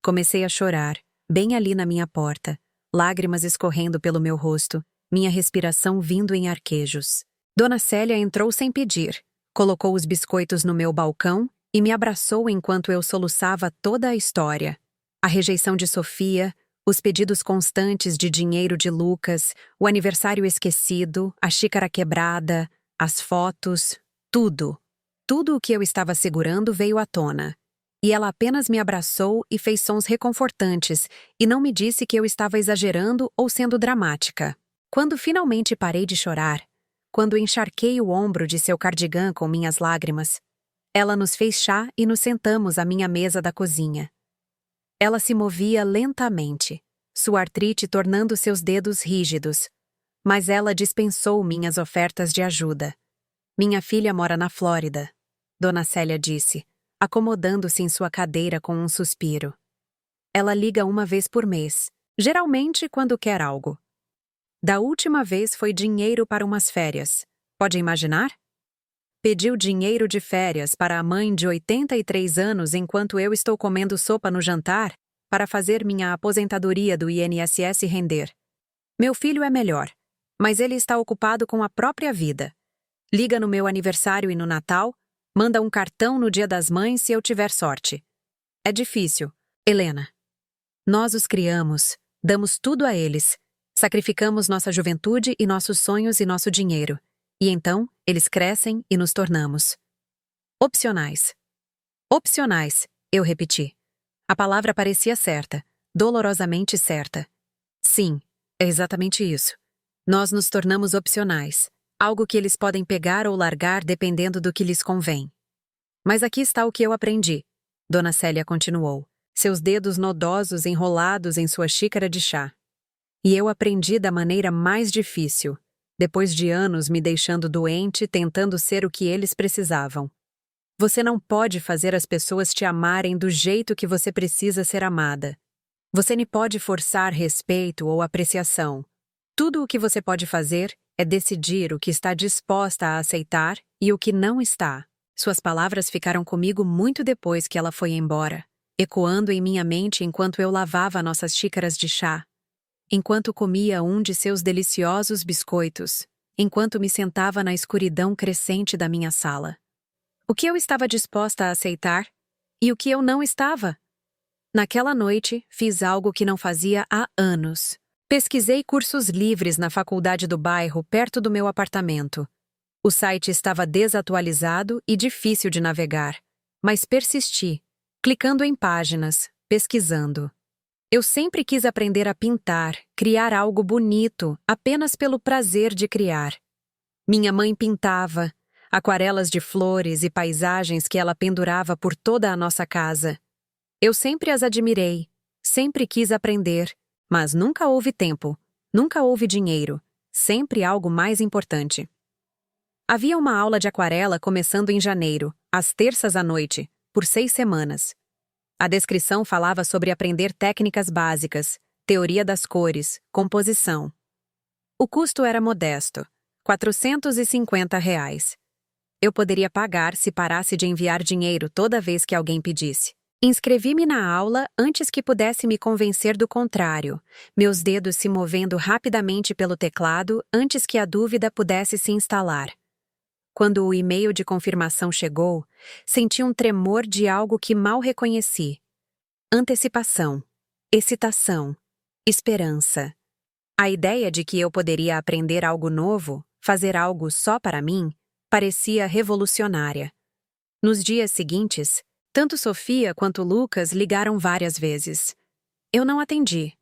S1: Comecei a chorar, bem ali na minha porta, lágrimas escorrendo pelo meu rosto, minha respiração vindo em arquejos. Dona Célia entrou sem pedir, colocou os biscoitos no meu balcão e me abraçou enquanto eu soluçava toda a história. A rejeição de Sofia, Os pedidos constantes de dinheiro de Lucas, o aniversário esquecido, a xícara quebrada, as fotos, tudo. Tudo o que eu estava segurando veio à tona. E ela apenas me abraçou e fez sons reconfortantes, e não me disse que eu estava exagerando ou sendo dramática. Quando finalmente parei de chorar, quando encharquei o ombro de seu cardigã com minhas lágrimas, ela nos fez chá e nos sentamos à minha mesa da cozinha. Ela se movia lentamente, sua artrite tornando seus dedos rígidos, mas ela dispensou minhas ofertas de ajuda. Minha filha mora na Flórida, Dona Célia disse, acomodando-se em sua cadeira com um suspiro. Ela liga uma vez por mês, geralmente quando quer algo. Da última vez foi dinheiro para umas férias. Pode imaginar? Pediu dinheiro de férias para a mãe de 83 anos enquanto eu estou comendo sopa no jantar para fazer minha aposentadoria do INSS render. Meu filho é melhor, mas ele está ocupado com a própria vida. Liga no meu aniversário e no Natal, manda um cartão no Dia das Mães se eu tiver sorte. É difícil, Helena. Nós os criamos, damos tudo a eles, sacrificamos nossa juventude e nossos sonhos e nosso dinheiro. E então, eles crescem e nos tornamos opcionais. Opcionais, eu repeti. A palavra parecia certa, dolorosamente certa. Sim, é exatamente isso. Nós nos tornamos opcionais, algo que eles podem pegar ou largar dependendo do que lhes convém. Mas aqui está o que eu aprendi, Dona Célia continuou, seus dedos nodosos enrolados em sua xícara de chá. E eu aprendi da maneira mais difícil, depois de anos me deixando doente tentando ser o que eles precisavam. Você não pode fazer as pessoas te amarem do jeito que você precisa ser amada. Você nem pode forçar respeito ou apreciação. Tudo o que você pode fazer é decidir o que está disposta a aceitar e o que não está. Suas palavras ficaram comigo muito depois que ela foi embora, ecoando em minha mente enquanto eu lavava nossas xícaras de chá, enquanto comia um de seus deliciosos biscoitos, enquanto me sentava na escuridão crescente da minha sala. O que eu estava disposta a aceitar e o que eu não estava? Naquela noite, fiz algo que não fazia há anos. Pesquisei cursos livres na faculdade do bairro perto do meu apartamento. O site estava desatualizado e difícil de navegar, mas persisti, clicando em páginas, pesquisando. Eu sempre quis aprender a pintar, criar algo bonito, apenas pelo prazer de criar. Minha mãe pintava, aquarelas de flores e paisagens que ela pendurava por toda a nossa casa. Eu sempre as admirei, sempre quis aprender, mas nunca houve tempo, nunca houve dinheiro, sempre algo mais importante. Havia uma aula de aquarela começando em janeiro, às terças à noite, por 6 semanas. A descrição falava sobre aprender técnicas básicas, teoria das cores, composição. O custo era modesto, R$ 450. Eu poderia pagar se parasse de enviar dinheiro toda vez que alguém pedisse. Inscrevi-me na aula antes que pudesse me convencer do contrário, meus dedos se movendo rapidamente pelo teclado antes que a dúvida pudesse se instalar. Quando o e-mail de confirmação chegou, senti um tremor de algo que mal reconheci. Antecipação, excitação, esperança. A ideia de que eu poderia aprender algo novo, fazer algo só para mim, parecia revolucionária. Nos dias seguintes, tanto Sofia quanto Lucas ligaram várias vezes. Eu não atendi.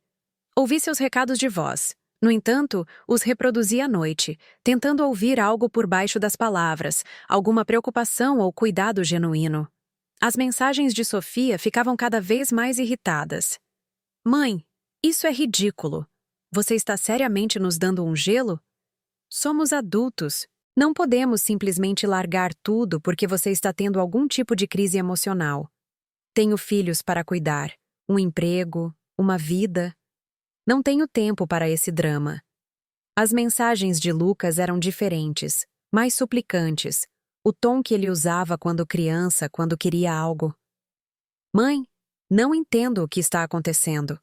S1: Ouvi seus recados de voz. No entanto, os reproduzi à noite, tentando ouvir algo por baixo das palavras, alguma preocupação ou cuidado genuíno. As mensagens de Sofia ficavam cada vez mais irritadas. Mãe, isso é ridículo. Você está seriamente nos dando um gelo? Somos adultos. Não podemos simplesmente largar tudo porque você está tendo algum tipo de crise emocional. Tenho filhos para cuidar, um emprego, uma vida. Não tenho tempo para esse drama. As mensagens de Lucas eram diferentes, mais suplicantes, o tom que ele usava quando criança, quando queria algo. Mãe, não entendo o que está acontecendo.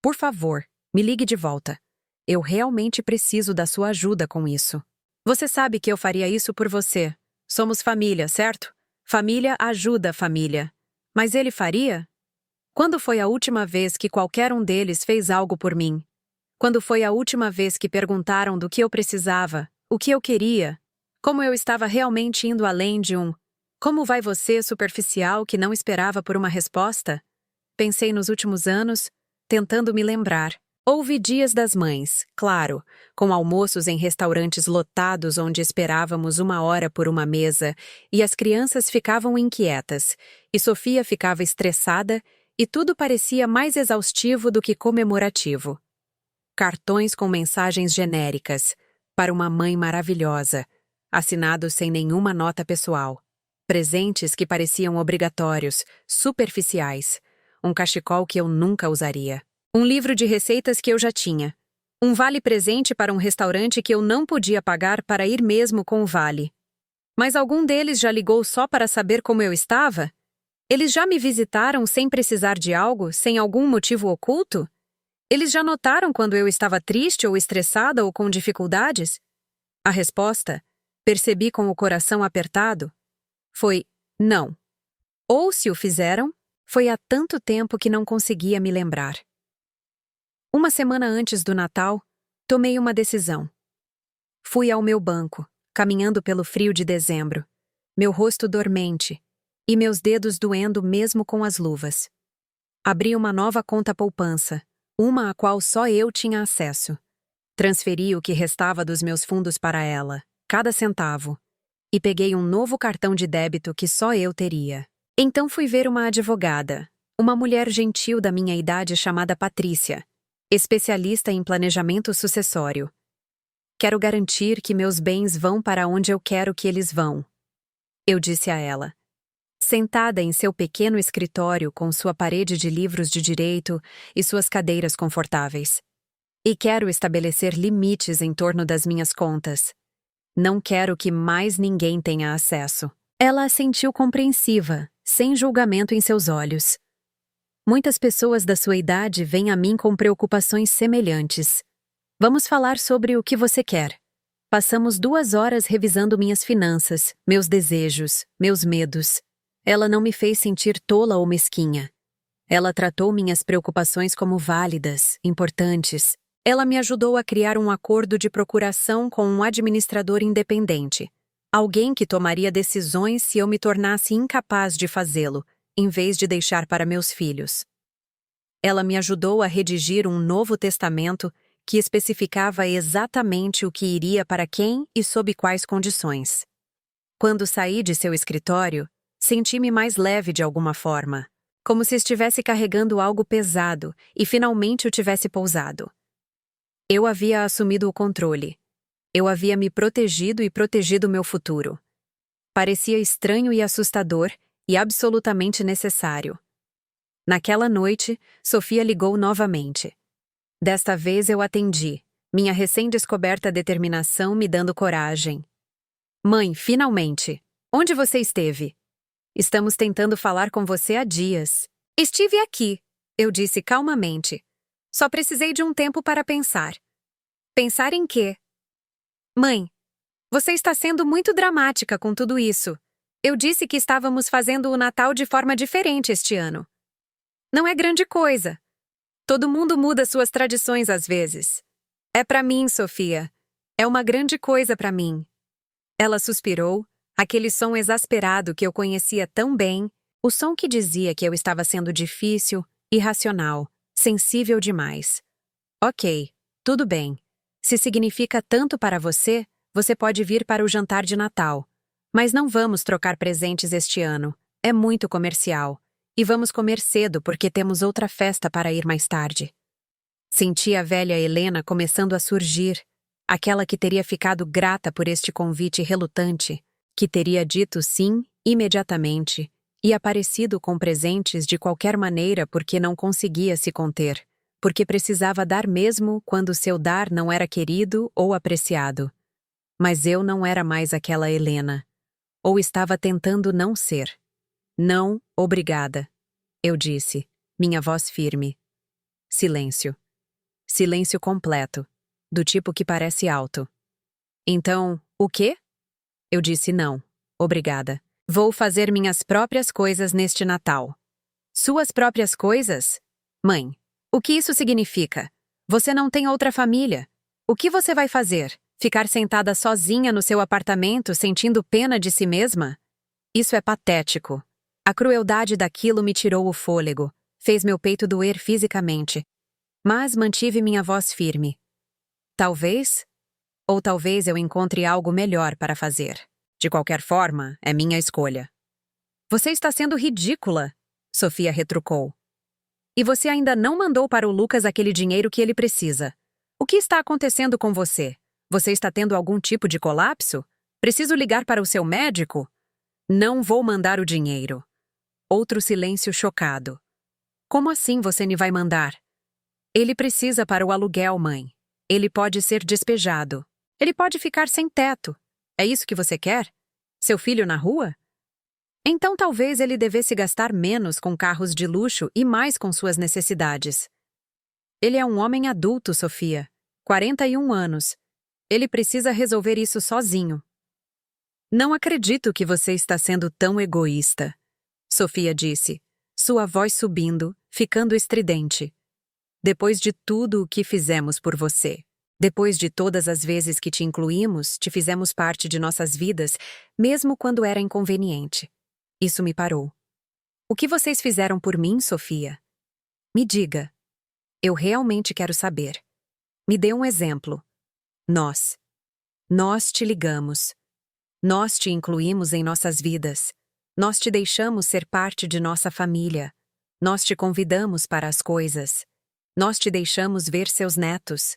S1: Por favor, me ligue de volta. Eu realmente preciso da sua ajuda com isso. Você sabe que eu faria isso por você. Somos família, certo? Família ajuda a família. Mas ele faria? Quando foi a última vez que qualquer um deles fez algo por mim? Quando foi a última vez que perguntaram do que eu precisava, o que eu queria? Como eu estava realmente indo além de um "como vai você" superficial que não esperava por uma resposta? Pensei nos últimos anos, tentando me lembrar. Houve dias das mães, claro, com almoços em restaurantes lotados onde esperávamos 1 hora por uma mesa, e as crianças ficavam inquietas, e Sofia ficava estressada, e tudo parecia mais exaustivo do que comemorativo. Cartões com mensagens genéricas, para uma mãe maravilhosa, assinados sem nenhuma nota pessoal. Presentes que pareciam obrigatórios, superficiais. Um cachecol que eu nunca usaria. Um livro de receitas que eu já tinha. Um vale-presente para um restaurante que eu não podia pagar para ir mesmo com o vale. Mas algum deles já ligou só para saber como eu estava? Eles já me visitaram sem precisar de algo, sem algum motivo oculto? Eles já notaram quando eu estava triste ou estressada ou com dificuldades? A resposta, percebi com o coração apertado, foi não. Ou se o fizeram, foi há tanto tempo que não conseguia me lembrar. Uma semana antes do Natal, tomei uma decisão. Fui ao meu banco, caminhando pelo frio de dezembro, meu rosto dormente e meus dedos doendo mesmo com as luvas. Abri uma nova conta poupança, uma a qual só eu tinha acesso. Transferi o que restava dos meus fundos para ela, cada centavo, e peguei um novo cartão de débito que só eu teria. Então fui ver uma advogada, uma mulher gentil da minha idade chamada Patrícia, especialista em planejamento sucessório. Quero garantir que meus bens vão para onde eu quero que eles vão, eu disse a ela. Sentada em seu pequeno escritório com sua parede de livros de direito e suas cadeiras confortáveis. E quero estabelecer limites em torno das minhas contas. Não quero que mais ninguém tenha acesso. Ela assentiu compreensiva, sem julgamento em seus olhos. Muitas pessoas da sua idade vêm a mim com preocupações semelhantes. Vamos falar sobre o que você quer. Passamos 2 horas revisando minhas finanças, meus desejos, meus medos. Ela não me fez sentir tola ou mesquinha. Ela tratou minhas preocupações como válidas, importantes. Ela me ajudou a criar um acordo de procuração com um administrador independente. Alguém que tomaria decisões se eu me tornasse incapaz de fazê-lo, em vez de deixar para meus filhos. Ela me ajudou a redigir um novo testamento que especificava exatamente o que iria para quem e sob quais condições. Quando saí de seu escritório, senti-me mais leve de alguma forma, como se estivesse carregando algo pesado e finalmente o tivesse pousado. Eu havia assumido o controle. Eu havia me protegido e protegido meu futuro. Parecia estranho e assustador e absolutamente necessário. Naquela noite, Sofia ligou novamente. Desta vez eu atendi, minha recém-descoberta determinação me dando coragem. Mãe, finalmente! Onde você esteve? Estamos tentando falar com você há dias. Estive aqui, eu disse calmamente. Só precisei de um tempo para pensar. Pensar em quê? Mãe, você está sendo muito dramática com tudo isso. Eu disse que estávamos fazendo o Natal de forma diferente este ano. Não é grande coisa. Todo mundo muda suas tradições às vezes. É para mim, Sofia. É uma grande coisa para mim. Ela suspirou, aquele som exasperado que eu conhecia tão bem, o som que dizia que eu estava sendo difícil, irracional, sensível demais. Ok, tudo bem. Se significa tanto para você, você pode vir para o jantar de Natal. Mas não vamos trocar presentes este ano. É muito comercial. E vamos comer cedo porque temos outra festa para ir mais tarde. Senti a velha Helena começando a surgir, aquela que teria ficado grata por este convite relutante, que teria dito sim imediatamente e aparecido com presentes de qualquer maneira porque não conseguia se conter, porque precisava dar mesmo quando seu dar não era querido ou apreciado. Mas eu não era mais aquela Helena. Ou estava tentando não ser. Não, obrigada, eu disse, minha voz firme. Silêncio. Silêncio completo, do tipo que parece alto. Então, o quê? Eu disse não, obrigada. Vou fazer minhas próprias coisas neste Natal. Suas próprias coisas? Mãe, o que isso significa? Você não tem outra família. O que você vai fazer? Ficar sentada sozinha no seu apartamento sentindo pena de si mesma? Isso é patético. A crueldade daquilo me tirou o fôlego, fez meu peito doer fisicamente. Mas mantive minha voz firme. Talvez, ou talvez eu encontre algo melhor para fazer. De qualquer forma, é minha escolha. Você está sendo ridícula, Sofia retrucou. E você ainda não mandou para o Lucas aquele dinheiro que ele precisa. O que está acontecendo com você? Você está tendo algum tipo de colapso? Preciso ligar para o seu médico? Não vou mandar o dinheiro. Outro silêncio chocado. Como assim você me vai mandar? Ele precisa para o aluguel, mãe. Ele pode ser despejado. Ele pode ficar sem teto. É isso que você quer? Seu filho na rua? Então talvez ele devesse gastar menos com carros de luxo e mais com suas necessidades. Ele é um homem adulto, Sofia. 41 anos. Ele precisa resolver isso sozinho. Não acredito que você está sendo tão egoísta, Sofia disse, sua voz subindo, ficando estridente. Depois de tudo o que fizemos por você, depois de todas as vezes que te incluímos, te fizemos parte de nossas vidas, mesmo quando era inconveniente. Isso me parou. O que vocês fizeram por mim, Sofia? Me diga. Eu realmente quero saber. Me dê um exemplo. Nós. Nós te ligamos. Nós te incluímos em nossas vidas. Nós te deixamos ser parte de nossa família. Nós te convidamos para as coisas. Nós te deixamos ver seus netos.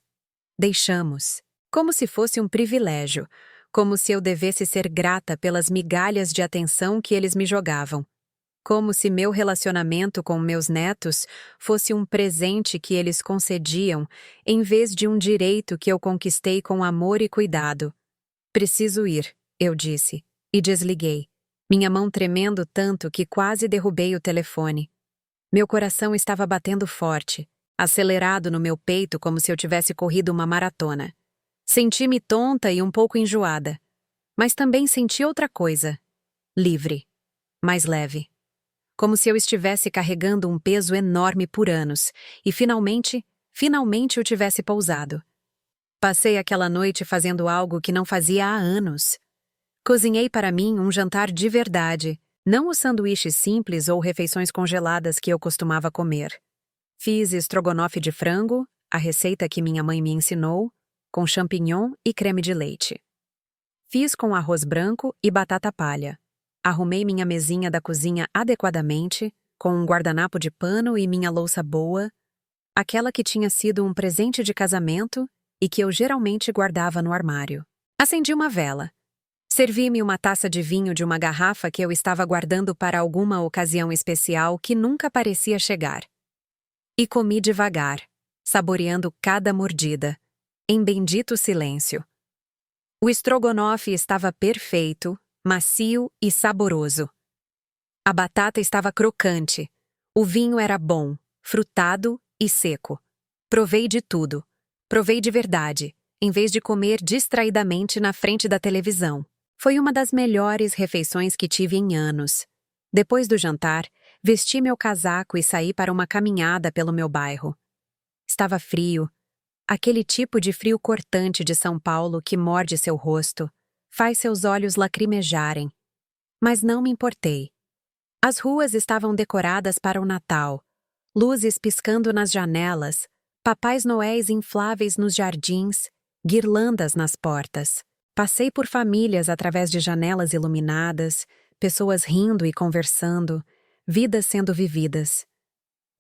S1: Deixamos. Como se fosse um privilégio. Como se eu devesse ser grata pelas migalhas de atenção que eles me jogavam. Como se meu relacionamento com meus netos fosse um presente que eles concediam, em vez de um direito que eu conquistei com amor e cuidado. Preciso ir, eu disse, e desliguei, minha mão tremendo tanto que quase derrubei o telefone. Meu coração estava batendo forte, acelerado no meu peito como se eu tivesse corrido uma maratona. Senti-me tonta e um pouco enjoada, mas também senti outra coisa. Livre, mais leve. Como se eu estivesse carregando um peso enorme por anos e finalmente o tivesse pousado. Passei aquela noite fazendo algo que não fazia há anos. Cozinhei para mim um jantar de verdade, não os sanduíches simples ou refeições congeladas que eu costumava comer. Fiz estrogonofe de frango, a receita que minha mãe me ensinou, com champignon e creme de leite. Fiz com arroz branco e batata palha. Arrumei minha mesinha da cozinha adequadamente, com um guardanapo de pano e minha louça boa, aquela que tinha sido um presente de casamento e que eu geralmente guardava no armário. Acendi uma vela. Servi-me uma taça de vinho de uma garrafa que eu estava guardando para alguma ocasião especial que nunca parecia chegar. E comi devagar, saboreando cada mordida, em bendito silêncio. O estrogonofe estava perfeito, macio e saboroso. A batata estava crocante. O vinho era bom, frutado e seco. Provei de tudo. Provei de verdade, em vez de comer distraidamente na frente da televisão. Foi uma das melhores refeições que tive em anos. Depois do jantar, vesti meu casaco e saí para uma caminhada pelo meu bairro. Estava frio. Aquele tipo de frio cortante de São Paulo que morde seu rosto, faz seus olhos lacrimejarem. Mas não me importei. As ruas estavam decoradas para o Natal, luzes piscando nas janelas, Papais Noéis infláveis nos jardins, guirlandas nas portas. Passei por famílias através de janelas iluminadas, pessoas rindo e conversando, vidas sendo vividas.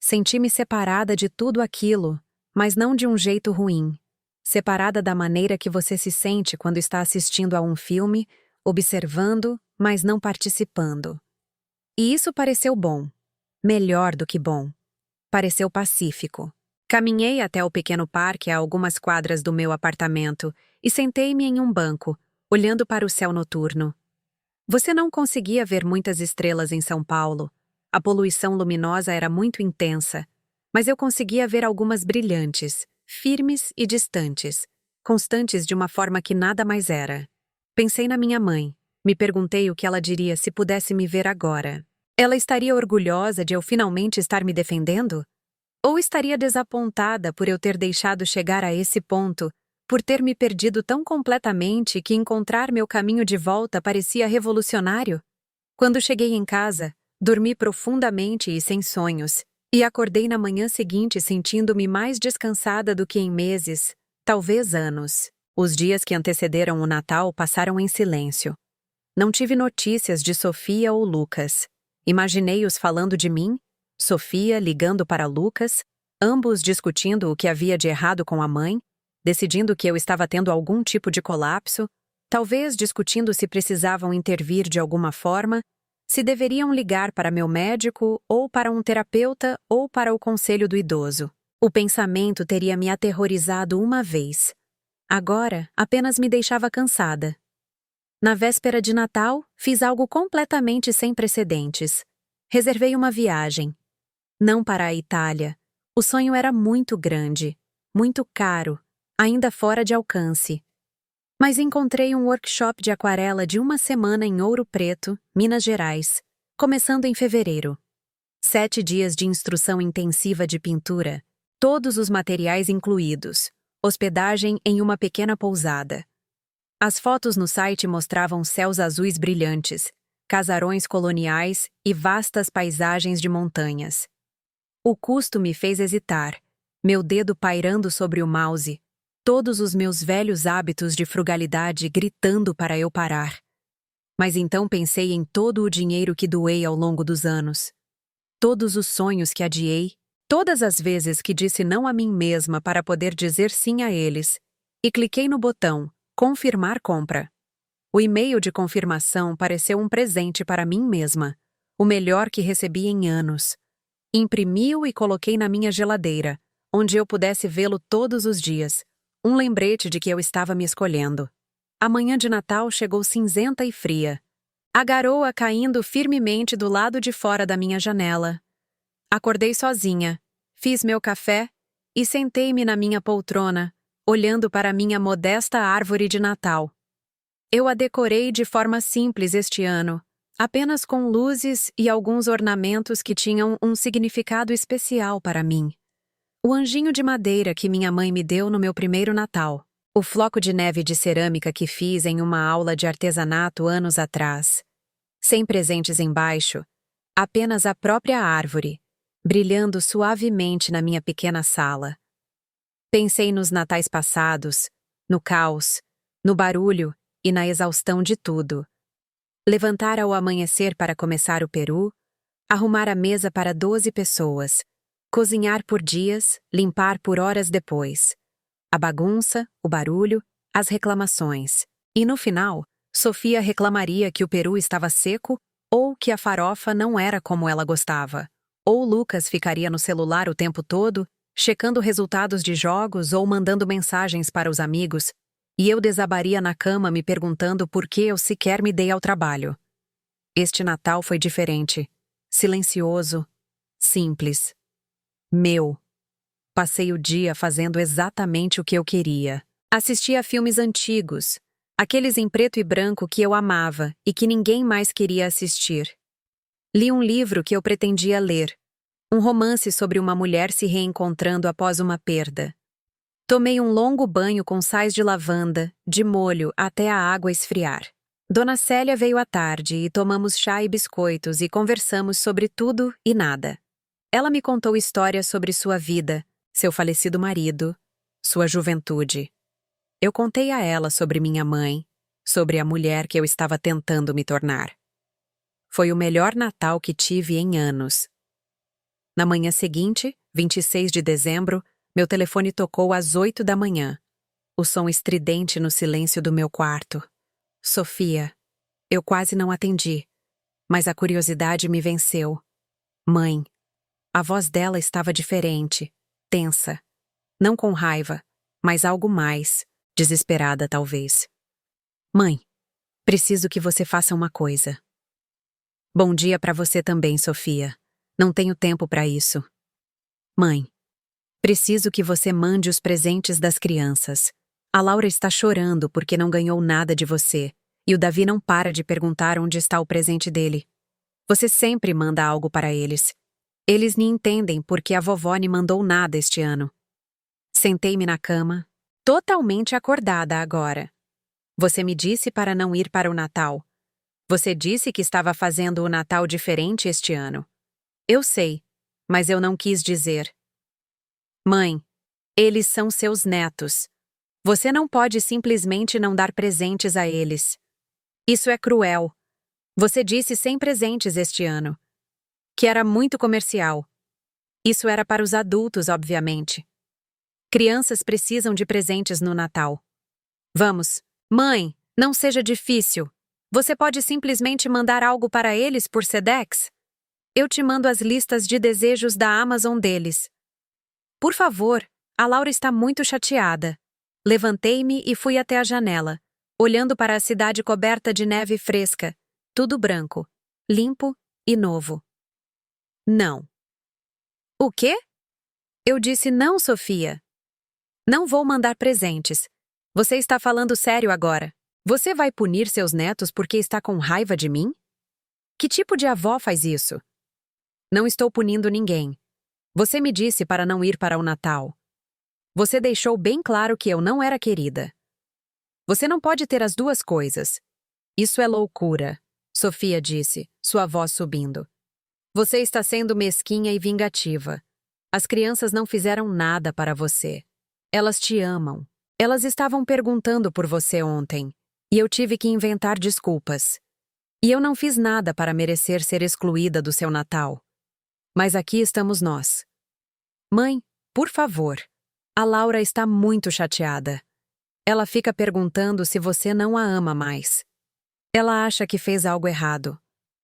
S1: Senti-me separada de tudo aquilo, mas não de um jeito ruim. Separada da maneira que você se sente quando está assistindo a um filme, observando, mas não participando. E isso pareceu bom. Melhor do que bom. Pareceu pacífico. Caminhei até o pequeno parque a algumas quadras do meu apartamento e sentei-me em um banco, olhando para o céu noturno. Você não conseguia ver muitas estrelas em São Paulo. A poluição luminosa era muito intensa, mas eu conseguia ver algumas brilhantes, firmes e distantes, constantes de uma forma que nada mais era. Pensei na minha mãe. Me perguntei o que ela diria se pudesse me ver agora. Ela estaria orgulhosa de eu finalmente estar me defendendo? Ou estaria desapontada por eu ter deixado chegar a esse ponto, por ter me perdido tão completamente que encontrar meu caminho de volta parecia revolucionário? Quando cheguei em casa, dormi profundamente e sem sonhos, e acordei na manhã seguinte sentindo-me mais descansada do que em meses, talvez anos. Os dias que antecederam o Natal passaram em silêncio. Não tive notícias de Sofia ou Lucas. Imaginei-os falando de mim, Sofia ligando para Lucas, ambos discutindo o que havia de errado com a mãe, decidindo que eu estava tendo algum tipo de colapso, talvez discutindo se precisavam intervir de alguma forma, se deveriam ligar para meu médico, ou para um terapeuta, ou para o conselho do idoso. O pensamento teria me aterrorizado uma vez. Agora, apenas me deixava cansada. Na véspera de Natal, fiz algo completamente sem precedentes. Reservei uma viagem. Não para a Itália. O sonho era muito grande, muito caro, ainda fora de alcance. Mas encontrei um workshop de aquarela de uma semana em Ouro Preto, Minas Gerais, começando em fevereiro. 7 dias de instrução intensiva de pintura, todos os materiais incluídos, hospedagem em uma pequena pousada. As fotos no site mostravam céus azuis brilhantes, casarões coloniais e vastas paisagens de montanhas. O custo me fez hesitar, meu dedo pairando sobre o mouse, todos os meus velhos hábitos de frugalidade gritando para eu parar. Mas então pensei em todo o dinheiro que doei ao longo dos anos. Todos os sonhos que adiei, todas as vezes que disse não a mim mesma para poder dizer sim a eles, e cliquei no botão Confirmar compra. O e-mail de confirmação pareceu um presente para mim mesma, o melhor que recebi em anos. Imprimi-o e coloquei na minha geladeira, onde eu pudesse vê-lo todos os dias, um lembrete de que eu estava me escolhendo. A manhã de Natal chegou cinzenta e fria. A garoa caindo firmemente do lado de fora da minha janela. Acordei sozinha, fiz meu café e sentei-me na minha poltrona, olhando para minha modesta árvore de Natal. Eu a decorei de forma simples este ano, apenas com luzes e alguns ornamentos que tinham um significado especial para mim. O anjinho de madeira que minha mãe me deu no meu primeiro Natal. O floco de neve de cerâmica que fiz em uma aula de artesanato anos atrás. Sem presentes embaixo, apenas a própria árvore, brilhando suavemente na minha pequena sala. Pensei nos natais passados, no caos, no barulho e na exaustão de tudo. Levantar ao amanhecer para começar o peru, arrumar a mesa para 12 pessoas, cozinhar por dias, limpar por horas depois. A bagunça, o barulho, as reclamações. E no final, Sofia reclamaria que o peru estava seco ou que a farofa não era como ela gostava. Ou Lucas ficaria no celular o tempo todo, checando resultados de jogos ou mandando mensagens para os amigos, e eu desabaria na cama me perguntando por que eu sequer me dei ao trabalho. Este Natal foi diferente. Silencioso. Simples. Meu. Passei o dia fazendo exatamente o que eu queria. Assisti a filmes antigos, aqueles em preto e branco que eu amava e que ninguém mais queria assistir. Li um livro que eu pretendia ler, um romance sobre uma mulher se reencontrando após uma perda. Tomei um longo banho com sais de lavanda, de molho, até a água esfriar. Dona Célia veio à tarde e tomamos chá e biscoitos e conversamos sobre tudo e nada. Ela me contou histórias sobre sua vida, seu falecido marido, sua juventude. Eu contei a ela sobre minha mãe, sobre a mulher que eu estava tentando me tornar. Foi o melhor Natal que tive em anos. Na manhã seguinte, 26 de dezembro, meu telefone tocou às 8 da manhã. O som estridente no silêncio do meu quarto. Sofia. Eu quase não atendi, mas a curiosidade me venceu. Mãe. A voz dela estava diferente, tensa. Não com raiva, mas algo mais, desesperada talvez. Mãe, preciso que você faça uma coisa. Bom dia para você também, Sofia. Não tenho tempo para isso. Mãe, preciso que você mande os presentes das crianças. A Laura está chorando porque não ganhou nada de você, e o Davi não para de perguntar onde está o presente dele. Você sempre manda algo para eles. Eles nem entendem porque a vovó nem mandou nada este ano. Sentei-me na cama, totalmente acordada agora. Você me disse para não ir para o Natal. Você disse que estava fazendo o Natal diferente este ano. Eu sei, mas eu não quis dizer. Mãe, eles são seus netos. Você não pode simplesmente não dar presentes a eles. Isso é cruel. Você disse sem presentes este ano. Que era muito comercial. Isso era para os adultos, obviamente. Crianças precisam de presentes no Natal. Vamos. Mãe, não seja difícil. Você pode simplesmente mandar algo para eles por Sedex? Eu te mando as listas de desejos da Amazon deles. Por favor, a Laura está muito chateada. Levantei-me e fui até a janela, olhando para a cidade coberta de neve fresca, tudo branco, limpo e novo. Não. O quê? Eu disse não, Sofia. Não vou mandar presentes. Você está falando sério agora. Você vai punir seus netos porque está com raiva de mim? Que tipo de avó faz isso? Não estou punindo ninguém. Você me disse para não ir para o Natal. Você deixou bem claro que eu não era querida. Você não pode ter as duas coisas. Isso é loucura, Sofia disse, sua voz subindo. Você está sendo mesquinha e vingativa. As crianças não fizeram nada para você. Elas te amam. Elas estavam perguntando por você ontem, e eu tive que inventar desculpas. E eu não fiz nada para merecer ser excluída do seu Natal. Mas aqui estamos nós. Mãe, por favor. A Laura está muito chateada. Ela fica perguntando se você não a ama mais. Ela acha que fez algo errado.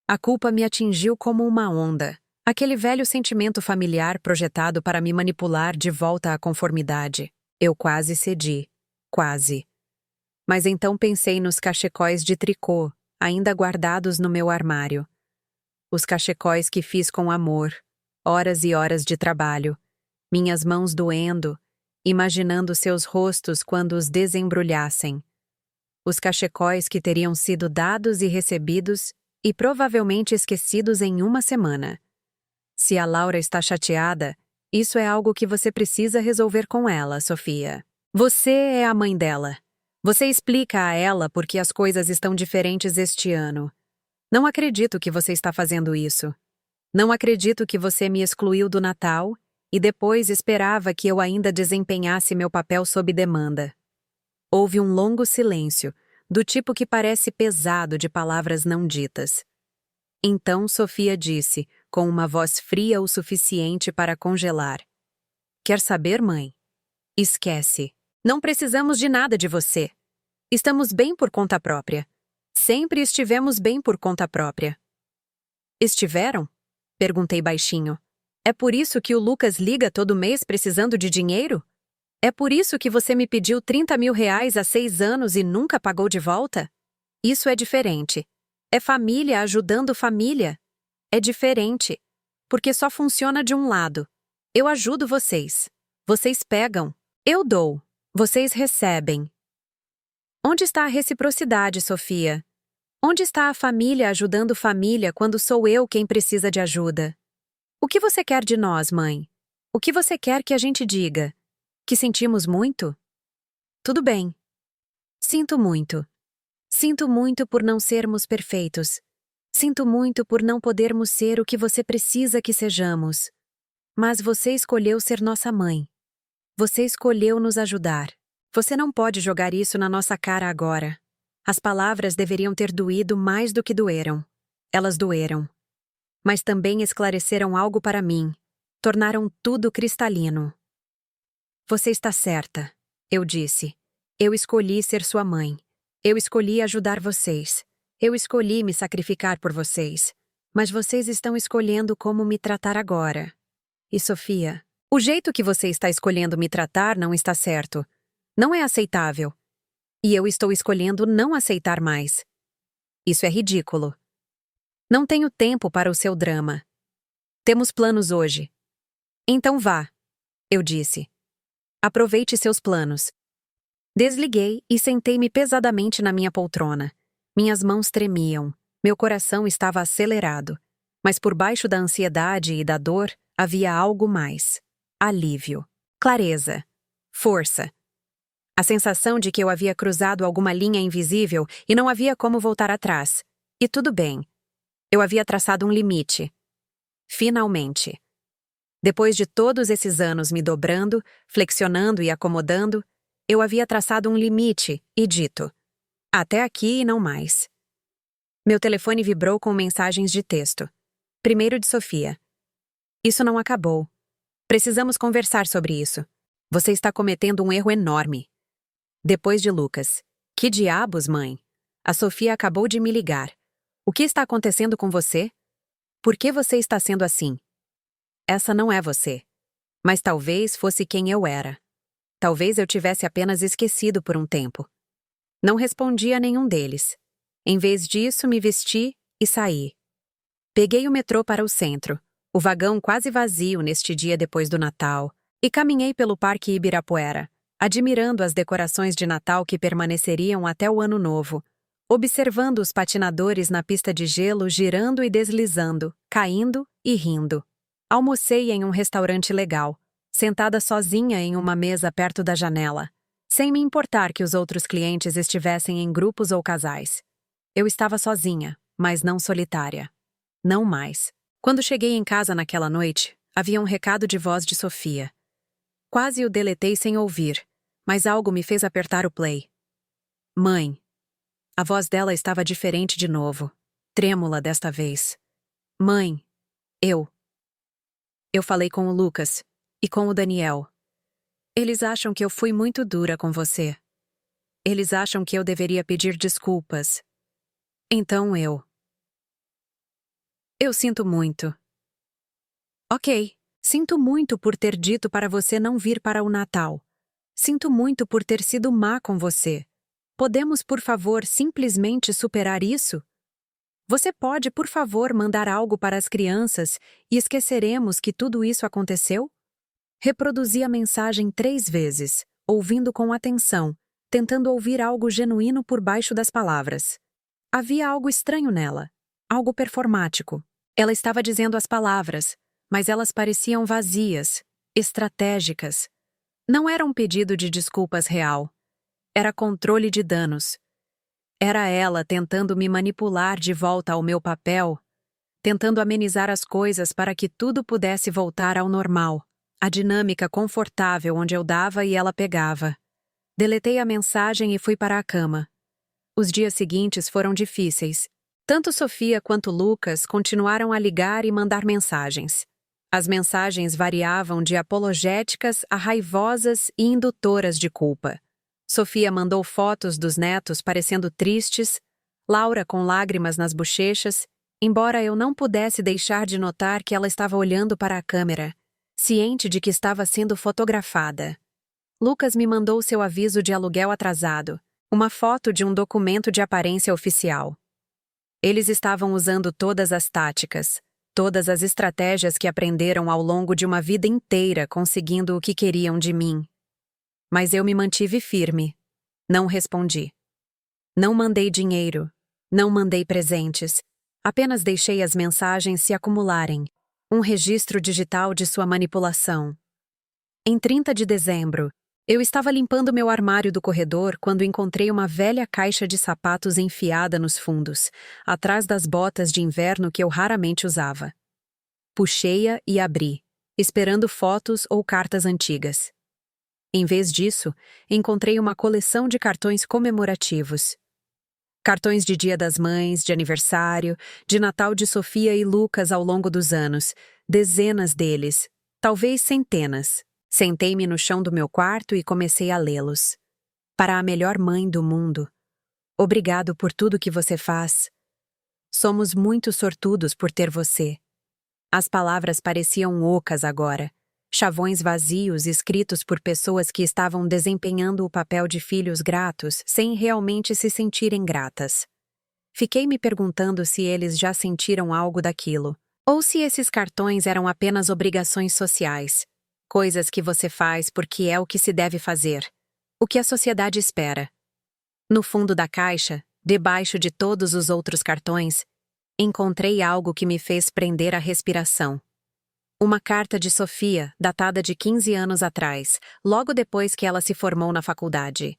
S1: A culpa me atingiu como uma onda. Aquele velho sentimento familiar projetado para me manipular de volta à conformidade. Eu quase cedi. Quase. Mas então pensei nos cachecóis de tricô, ainda guardados no meu armário. Os cachecóis que fiz com amor, horas e horas de trabalho, minhas mãos doendo, imaginando seus rostos quando os desembrulhassem. Os cachecóis que teriam sido dados e recebidos e provavelmente esquecidos em uma semana. Se a Laura está chateada, isso é algo que você precisa resolver com ela, Sofia. Você é a mãe dela. Você explica a ela por que as coisas estão diferentes este ano. Não acredito que você está fazendo isso. Não acredito que você me excluiu do Natal e depois esperava que eu ainda desempenhasse meu papel sob demanda. Houve um longo silêncio, do tipo que parece pesado de palavras não ditas. Então Sofia disse, com uma voz fria o suficiente para congelar. Quer saber, mãe? Esquece. Não precisamos de nada de você. Estamos bem por conta própria. Sempre estivemos bem por conta própria. Estiveram? Perguntei baixinho. É por isso que o Lucas liga todo mês precisando de dinheiro? É por isso que você me pediu 30 mil reais há 6 anos e nunca pagou de volta? Isso é diferente. É família ajudando família. É diferente. Porque só funciona de um lado. Eu ajudo vocês. Vocês pegam. Eu dou. Vocês recebem. Onde está a reciprocidade, Sofia? Onde está a família ajudando família quando sou eu quem precisa de ajuda? O que você quer de nós, mãe? O que você quer que a gente diga? Que sentimos muito? Tudo bem. Sinto muito. Sinto muito por não sermos perfeitos. Sinto muito por não podermos ser o que você precisa que sejamos. Mas você escolheu ser nossa mãe. Você escolheu nos ajudar. Você não pode jogar isso na nossa cara agora. As palavras deveriam ter doído mais do que doeram. Elas doeram. Mas também esclareceram algo para mim. Tornaram tudo cristalino. Você está certa, eu disse. Eu escolhi ser sua mãe. Eu escolhi ajudar vocês. Eu escolhi me sacrificar por vocês. Mas vocês estão escolhendo como me tratar agora. E Sofia, o jeito que você está escolhendo me tratar não está certo. Não é aceitável. E eu estou escolhendo não aceitar mais. Isso é ridículo. Não tenho tempo para o seu drama. Temos planos hoje. Então vá, eu disse. Aproveite seus planos. Desliguei e sentei-me pesadamente na minha poltrona. Minhas mãos tremiam. Meu coração estava acelerado. Mas por baixo da ansiedade e da dor, havia algo mais. Alívio. Clareza. Força. A sensação de que eu havia cruzado alguma linha invisível e não havia como voltar atrás. E tudo bem. Eu havia traçado um limite. Finalmente. Depois de todos esses anos me dobrando, flexionando e acomodando, eu havia traçado um limite e dito: até aqui e não mais. Meu telefone vibrou com mensagens de texto. Primeiro de Sofia. Isso não acabou. Precisamos conversar sobre isso. Você está cometendo um erro enorme. Depois de Lucas. Que diabos, mãe? A Sofia acabou de me ligar. O que está acontecendo com você? Por que você está sendo assim? Essa não é você. Mas talvez fosse quem eu era. Talvez eu tivesse apenas esquecido por um tempo. Não respondi a nenhum deles. Em vez disso, me vesti e saí. Peguei o metrô para o centro, o vagão quase vazio neste dia depois do Natal, e caminhei pelo Parque Ibirapuera, admirando as decorações de Natal que permaneceriam até o Ano Novo, observando os patinadores na pista de gelo girando e deslizando, caindo e rindo. Almocei em um restaurante legal, sentada sozinha em uma mesa perto da janela, sem me importar que os outros clientes estivessem em grupos ou casais. Eu estava sozinha, mas não solitária. Não mais. Quando cheguei em casa naquela noite, havia um recado de voz de Sofia. Quase o deletei sem ouvir, mas algo me fez apertar o play. Mãe. A voz dela estava diferente de novo, trêmula desta vez. Mãe. Eu falei com o Lucas e com o Daniel. Eles acham que eu fui muito dura com você. Eles acham que eu deveria pedir desculpas. Então Eu sinto muito. Ok, sinto muito por ter dito para você não vir para o Natal. Sinto muito por ter sido má com você. Podemos, por favor, simplesmente superar isso? Você pode, por favor, mandar algo para as crianças e esqueceremos que tudo isso aconteceu? Reproduzi a mensagem 3 vezes, ouvindo com atenção, tentando ouvir algo genuíno por baixo das palavras. Havia algo estranho nela, algo performático. Ela estava dizendo as palavras, mas elas pareciam vazias, estratégicas. Não era um pedido de desculpas real. Era controle de danos. Era ela tentando me manipular de volta ao meu papel, tentando amenizar as coisas para que tudo pudesse voltar ao normal, a dinâmica confortável onde eu dava e ela pegava. Deletei a mensagem e fui para a cama. Os dias seguintes foram difíceis. Tanto Sofia quanto Lucas continuaram a ligar e mandar mensagens. As mensagens variavam de apologéticas a raivosas e indutoras de culpa. Sofia mandou fotos dos netos parecendo tristes, Laura com lágrimas nas bochechas, embora eu não pudesse deixar de notar que ela estava olhando para a câmera, ciente de que estava sendo fotografada. Lucas me mandou seu aviso de aluguel atrasado, uma foto de um documento de aparência oficial. Eles estavam usando todas as táticas, todas as estratégias que aprenderam ao longo de uma vida inteira conseguindo o que queriam de mim. Mas eu me mantive firme. Não respondi. Não mandei dinheiro. Não mandei presentes. Apenas deixei as mensagens se acumularem. Um registro digital de sua manipulação. Em 30 de dezembro, eu estava limpando meu armário do corredor quando encontrei uma velha caixa de sapatos enfiada nos fundos, atrás das botas de inverno que eu raramente usava. Puxei-a e abri, esperando fotos ou cartas antigas. Em vez disso, encontrei uma coleção de cartões comemorativos. Cartões de Dia das Mães, de aniversário, de Natal de Sofia e Lucas ao longo dos anos, dezenas deles, talvez centenas. Sentei-me no chão do meu quarto e comecei a lê-los. Para a melhor mãe do mundo. Obrigado por tudo que você faz. Somos muito sortudos por ter você. As palavras pareciam ocas agora. Chavões vazios escritos por pessoas que estavam desempenhando o papel de filhos gratos sem realmente se sentirem gratas. Fiquei me perguntando se eles já sentiram algo daquilo, ou se esses cartões eram apenas obrigações sociais, coisas que você faz porque é o que se deve fazer, o que a sociedade espera. No fundo da caixa, debaixo de todos os outros cartões, Encontrei algo que me fez prender a respiração. Uma carta de Sofia, datada de 15 anos atrás, logo depois que ela se formou na faculdade.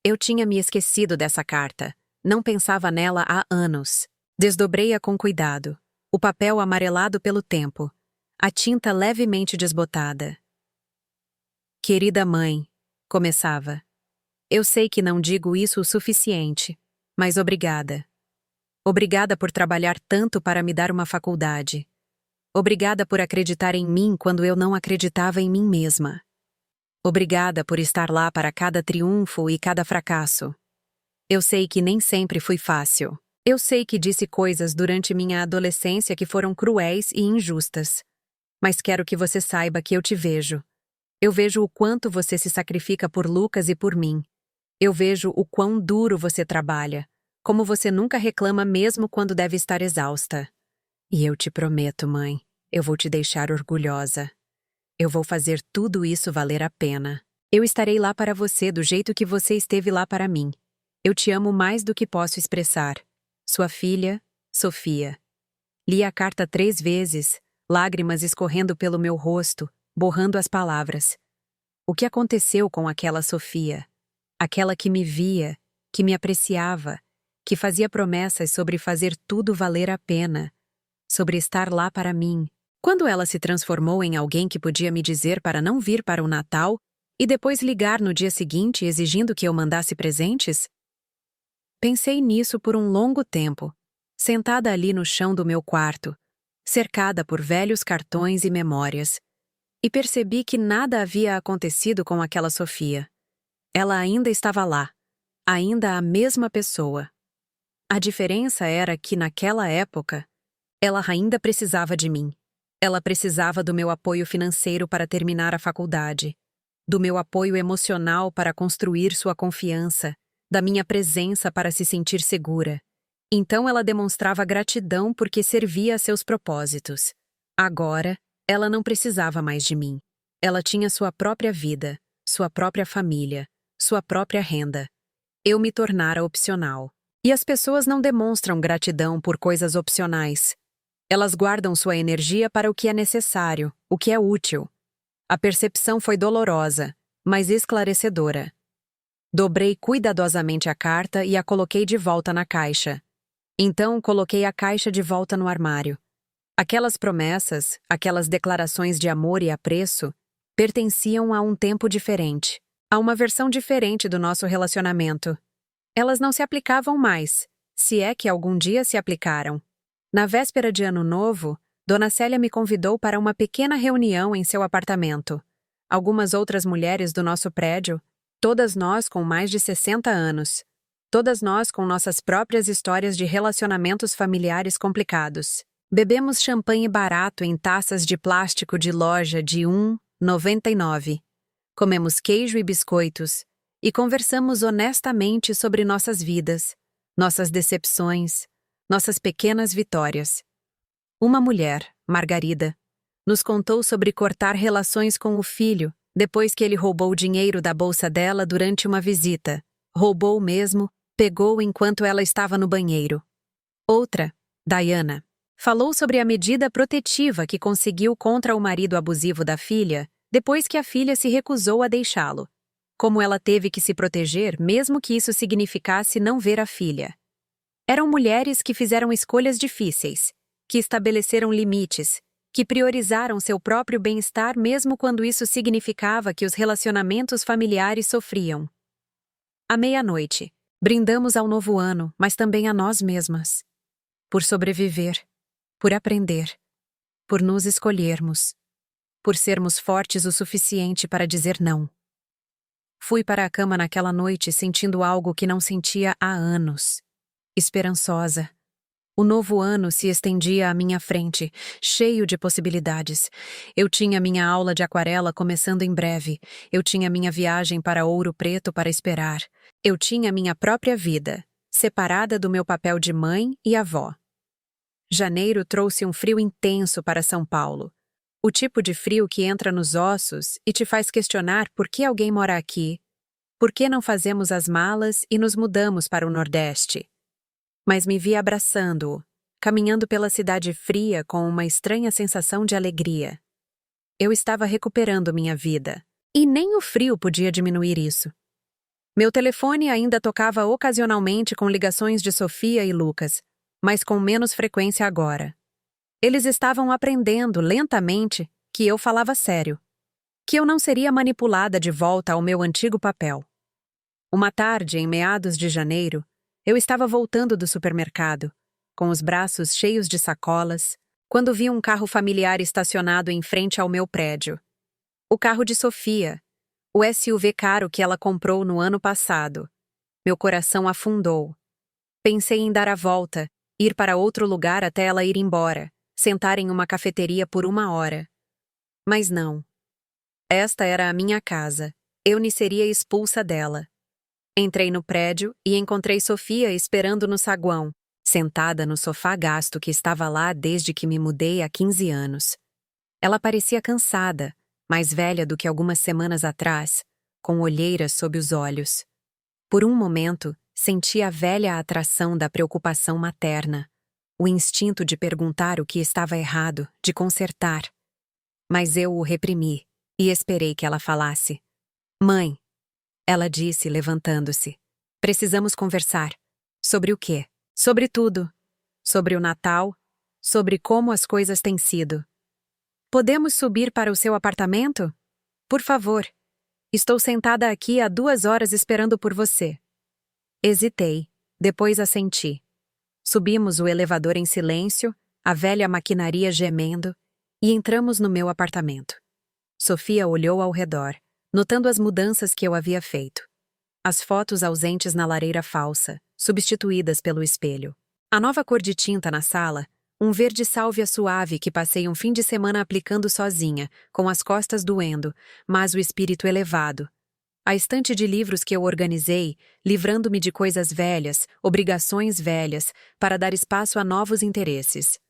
S1: Eu tinha me esquecido dessa carta. Não pensava nela há anos. Desdobrei-a com cuidado. O papel amarelado pelo tempo. A tinta levemente desbotada. Querida mãe, começava. Eu sei que não digo isso o suficiente, mas obrigada. Obrigada por trabalhar tanto para me dar uma faculdade. Obrigada por acreditar em mim quando eu não acreditava em mim mesma. Obrigada por estar lá para cada triunfo e cada fracasso. Eu sei que nem sempre foi fácil. Eu sei que disse coisas durante minha adolescência que foram cruéis e injustas. Mas quero que você saiba que eu te vejo. Eu vejo o quanto você se sacrifica por Lucas e por mim. Eu vejo o quão duro você trabalha, como você nunca reclama mesmo quando deve estar exausta. E eu te prometo, mãe, eu vou te deixar orgulhosa. Eu vou fazer tudo isso valer a pena. Eu estarei lá para você do jeito que você esteve lá para mim. Eu te amo mais do que posso expressar. Sua filha, Sofia. Li a carta 3 vezes, lágrimas escorrendo pelo meu rosto, borrando as palavras. O que aconteceu com aquela Sofia? Aquela que me via, que me apreciava, que fazia promessas sobre fazer tudo valer a pena, sobre estar lá para mim. Quando ela se transformou em alguém que podia me dizer para não vir para o Natal e depois ligar no dia seguinte exigindo que eu mandasse presentes? Pensei nisso por um longo tempo, sentada ali no chão do meu quarto, cercada por velhos cartões e memórias, e percebi que nada havia acontecido com aquela Sofia. Ela ainda estava lá, ainda a mesma pessoa. A diferença era que, naquela época, ela ainda precisava de mim. Ela precisava do meu apoio financeiro para terminar a faculdade, do meu apoio emocional para construir sua confiança, da minha presença para se sentir segura. Então ela demonstrava gratidão porque servia a seus propósitos. Agora, ela não precisava mais de mim. Ela tinha sua própria vida, sua própria família, sua própria renda. Eu me tornara opcional. E as pessoas não demonstram gratidão por coisas opcionais. Elas guardam sua energia para o que é necessário, o que é útil. A percepção foi dolorosa, mas esclarecedora. Dobrei cuidadosamente a carta e a coloquei de volta na caixa. Então coloquei a caixa de volta no armário. Aquelas promessas, aquelas declarações de amor e apreço, pertenciam a um tempo diferente, a uma versão diferente do nosso relacionamento. Elas não se aplicavam mais, se é que algum dia se aplicaram. Na véspera de Ano Novo, Dona Célia me convidou para uma pequena reunião em seu apartamento. Algumas outras mulheres do nosso prédio, todas nós com mais de 60 anos. Todas nós com nossas próprias histórias de relacionamentos familiares complicados. Bebemos champanhe barato em taças de plástico de loja de R$ 1,99. Comemos queijo e biscoitos e conversamos honestamente sobre nossas vidas, nossas decepções, nossas pequenas vitórias. Uma mulher, Margarida, nos contou sobre cortar relações com o filho depois que ele roubou o dinheiro da bolsa dela durante uma visita. Roubou mesmo, pegou enquanto ela estava no banheiro. Outra, Diana, falou sobre a medida protetiva que conseguiu contra o marido abusivo da filha depois que a filha se recusou a deixá-lo. Como ela teve que se proteger mesmo que isso significasse não ver a filha. Eram mulheres que fizeram escolhas difíceis, que estabeleceram limites, que priorizaram seu próprio bem-estar mesmo quando isso significava que os relacionamentos familiares sofriam. À meia-noite, brindamos ao novo ano, mas também a nós mesmas. Por sobreviver, por aprender, por nos escolhermos, por sermos fortes o suficiente para dizer não. Fui para a cama naquela noite sentindo algo que não sentia há anos. Esperançosa. O novo ano se estendia à minha frente, cheio de possibilidades. Eu tinha minha aula de aquarela começando em breve. Eu tinha minha viagem para Ouro Preto para esperar. Eu tinha minha própria vida, separada do meu papel de mãe e avó. Janeiro trouxe um frio intenso para São Paulo. O tipo de frio que entra nos ossos e te faz questionar por que alguém mora aqui. Por que não fazemos as malas e nos mudamos para o Nordeste? Mas me vi abraçando-o, caminhando pela cidade fria com uma estranha sensação de alegria. Eu estava recuperando minha vida. E nem o frio podia diminuir isso. Meu telefone ainda tocava ocasionalmente com ligações de Sofia e Lucas, mas com menos frequência agora. Eles estavam aprendendo lentamente que eu falava sério, que eu não seria manipulada de volta ao meu antigo papel. Uma tarde, em meados de janeiro, eu estava voltando do supermercado, com os braços cheios de sacolas, quando vi um carro familiar estacionado em frente ao meu prédio. O carro de Sofia, o SUV caro que ela comprou no ano passado. Meu coração afundou. Pensei em dar a volta, ir para outro lugar até ela ir embora, sentar em uma cafeteria por 1 hora. Mas não. Esta era a minha casa. Eu me seria expulsa dela. Entrei no prédio e encontrei Sofia esperando no saguão, sentada no sofá gasto que estava lá desde que me mudei há 15 anos. Ela parecia cansada, mais velha do que algumas semanas atrás, com olheiras sob os olhos. Por um momento, senti a velha atração da preocupação materna, o instinto de perguntar o que estava errado, de consertar. Mas eu o reprimi e esperei que ela falasse. Mãe, ela disse, levantando-se. Precisamos conversar. Sobre o quê? Sobre tudo. Sobre o Natal. Sobre como as coisas têm sido. Podemos subir para o seu apartamento? Por favor. Estou sentada aqui há 2 horas esperando por você. Hesitei, depois assenti. Subimos o elevador em silêncio, a velha maquinaria gemendo, e entramos no meu apartamento. Sofia olhou ao redor, notando as mudanças que eu havia feito. As fotos ausentes na lareira falsa, substituídas pelo espelho. A nova cor de tinta na sala, um verde sálvia suave que passei um fim de semana aplicando sozinha, com as costas doendo, mas o espírito elevado. A estante de livros que eu organizei, livrando-me de coisas velhas, obrigações velhas, para dar espaço a novos interesses.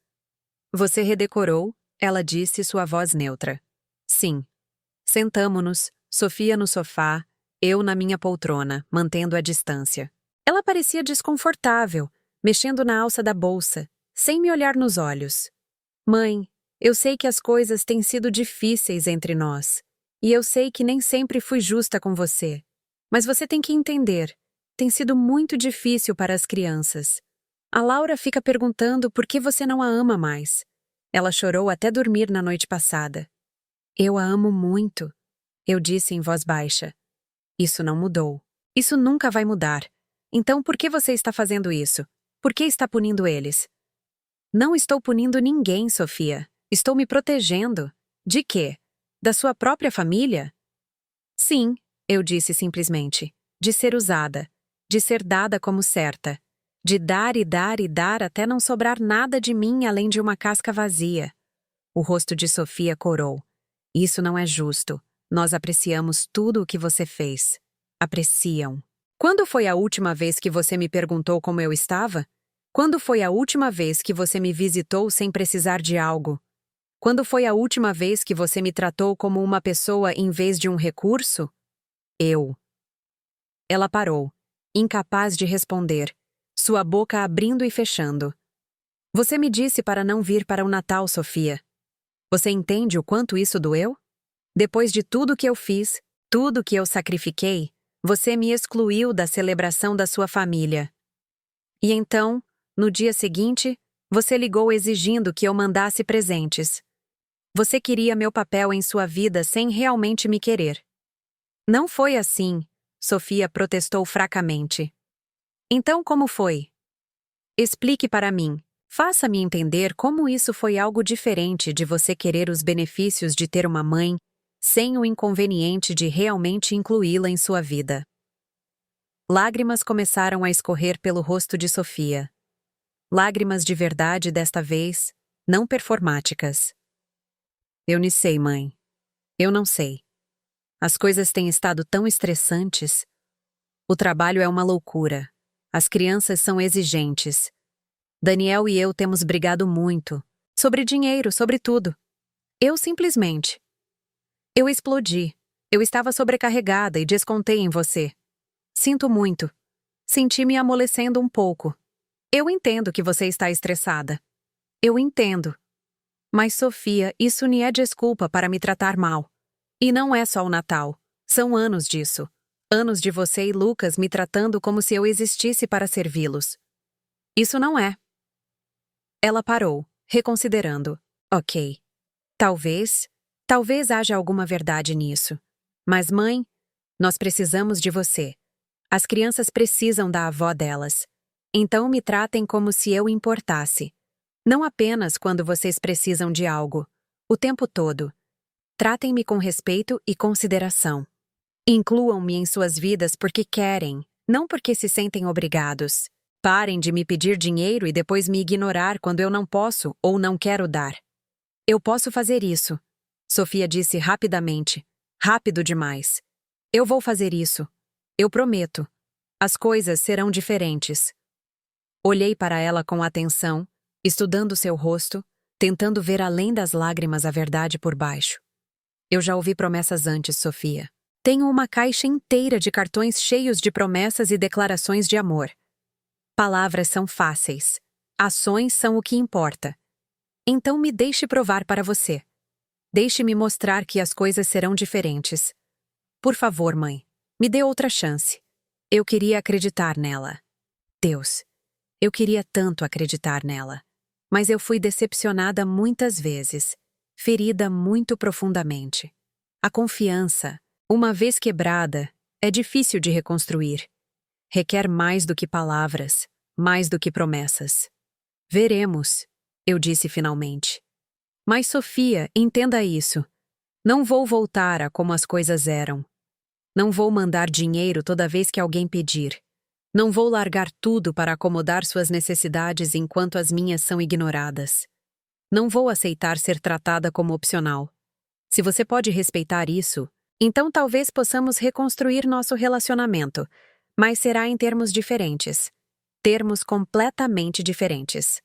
S1: Você redecorou? Ela disse, sua voz neutra. Sim. Sentamo-nos, Sofia no sofá, eu na minha poltrona, mantendo a distância. Ela parecia desconfortável, mexendo na alça da bolsa, sem me olhar nos olhos. Mãe, eu sei que as coisas têm sido difíceis entre nós. E eu sei que nem sempre fui justa com você. Mas você tem que entender, tem sido muito difícil para as crianças. A Laura fica perguntando por que você não a ama mais. Ela chorou até dormir na noite passada. Eu a amo muito, eu disse em voz baixa. Isso não mudou. Isso nunca vai mudar. Então por que você está fazendo isso? Por que está punindo eles? Não estou punindo ninguém, Sofia. Estou me protegendo. De quê? Da sua própria família? Sim, eu disse simplesmente. De ser usada. De ser dada como certa. De dar e dar e dar até não sobrar nada de mim além de uma casca vazia. O rosto de Sofia corou. Isso não é justo. Nós apreciamos tudo o que você fez. Apreciam. Quando foi a última vez que você me perguntou como eu estava? Quando foi a última vez que você me visitou sem precisar de algo? Quando foi a última vez que você me tratou como uma pessoa em vez de um recurso? Eu. Ela parou, incapaz de responder, sua boca abrindo e fechando. Você me disse para não vir para o Natal, Sofia. Você entende o quanto isso doeu? Depois de tudo que eu fiz, tudo que eu sacrifiquei, você me excluiu da celebração da sua família. E então, no dia seguinte, você ligou exigindo que eu mandasse presentes. Você queria meu papel em sua vida sem realmente me querer. Não foi assim, Sofia protestou fracamente. Então como foi? Explique para mim. Faça-me entender como isso foi algo diferente de você querer os benefícios de ter uma mãe, sem o inconveniente de realmente incluí-la em sua vida. Lágrimas começaram a escorrer pelo rosto de Sofia. Lágrimas de verdade desta vez, não performáticas. Eu não sei, mãe. Eu não sei. As coisas têm estado tão estressantes. O trabalho é uma loucura. As crianças são exigentes. Daniel e eu temos brigado muito. Sobre dinheiro, sobre tudo. Eu simplesmente. Eu explodi. Eu estava sobrecarregada e descontei em você. Sinto muito. Senti me amolecendo um pouco. Eu entendo que você está estressada. Eu entendo. Mas, Sofia, isso nem é desculpa para me tratar mal. E não é só o Natal. São anos disso. Anos de você e Lucas me tratando como se eu existisse para servi-los. Isso não é. Ela parou, reconsiderando. Ok. Talvez haja alguma verdade nisso. Mas, mãe, nós precisamos de você. As crianças precisam da avó delas. Então me tratem como se eu importasse. Não apenas quando vocês precisam de algo. O tempo todo. Tratem-me com respeito e consideração. Incluam-me em suas vidas porque querem, não porque se sentem obrigados. Parem de me pedir dinheiro e depois me ignorar quando eu não posso ou não quero dar. Eu posso fazer isso, Sofia disse rapidamente. Rápido demais. Eu vou fazer isso. Eu prometo. As coisas serão diferentes. Olhei para ela com atenção, estudando seu rosto, tentando ver além das lágrimas a verdade por baixo. Eu já ouvi promessas antes, Sofia. Tenho uma caixa inteira de cartões cheios de promessas e declarações de amor. Palavras são fáceis. Ações são o que importa. Então me deixe provar para você. Deixe-me mostrar que as coisas serão diferentes. Por favor, mãe, me dê outra chance. Eu queria acreditar nela. Deus, eu queria tanto acreditar nela. Mas eu fui decepcionada muitas vezes, ferida muito profundamente. A confiança, uma vez quebrada, é difícil de reconstruir. Requer mais do que palavras, mais do que promessas. Veremos, eu disse finalmente. Mas, Sofia, entenda isso. Não vou voltar a como as coisas eram. Não vou mandar dinheiro toda vez que alguém pedir. Não vou largar tudo para acomodar suas necessidades enquanto as minhas são ignoradas. Não vou aceitar ser tratada como opcional. Se você pode respeitar isso, então talvez possamos reconstruir nosso relacionamento, mas será em termos diferentes. Termos completamente diferentes.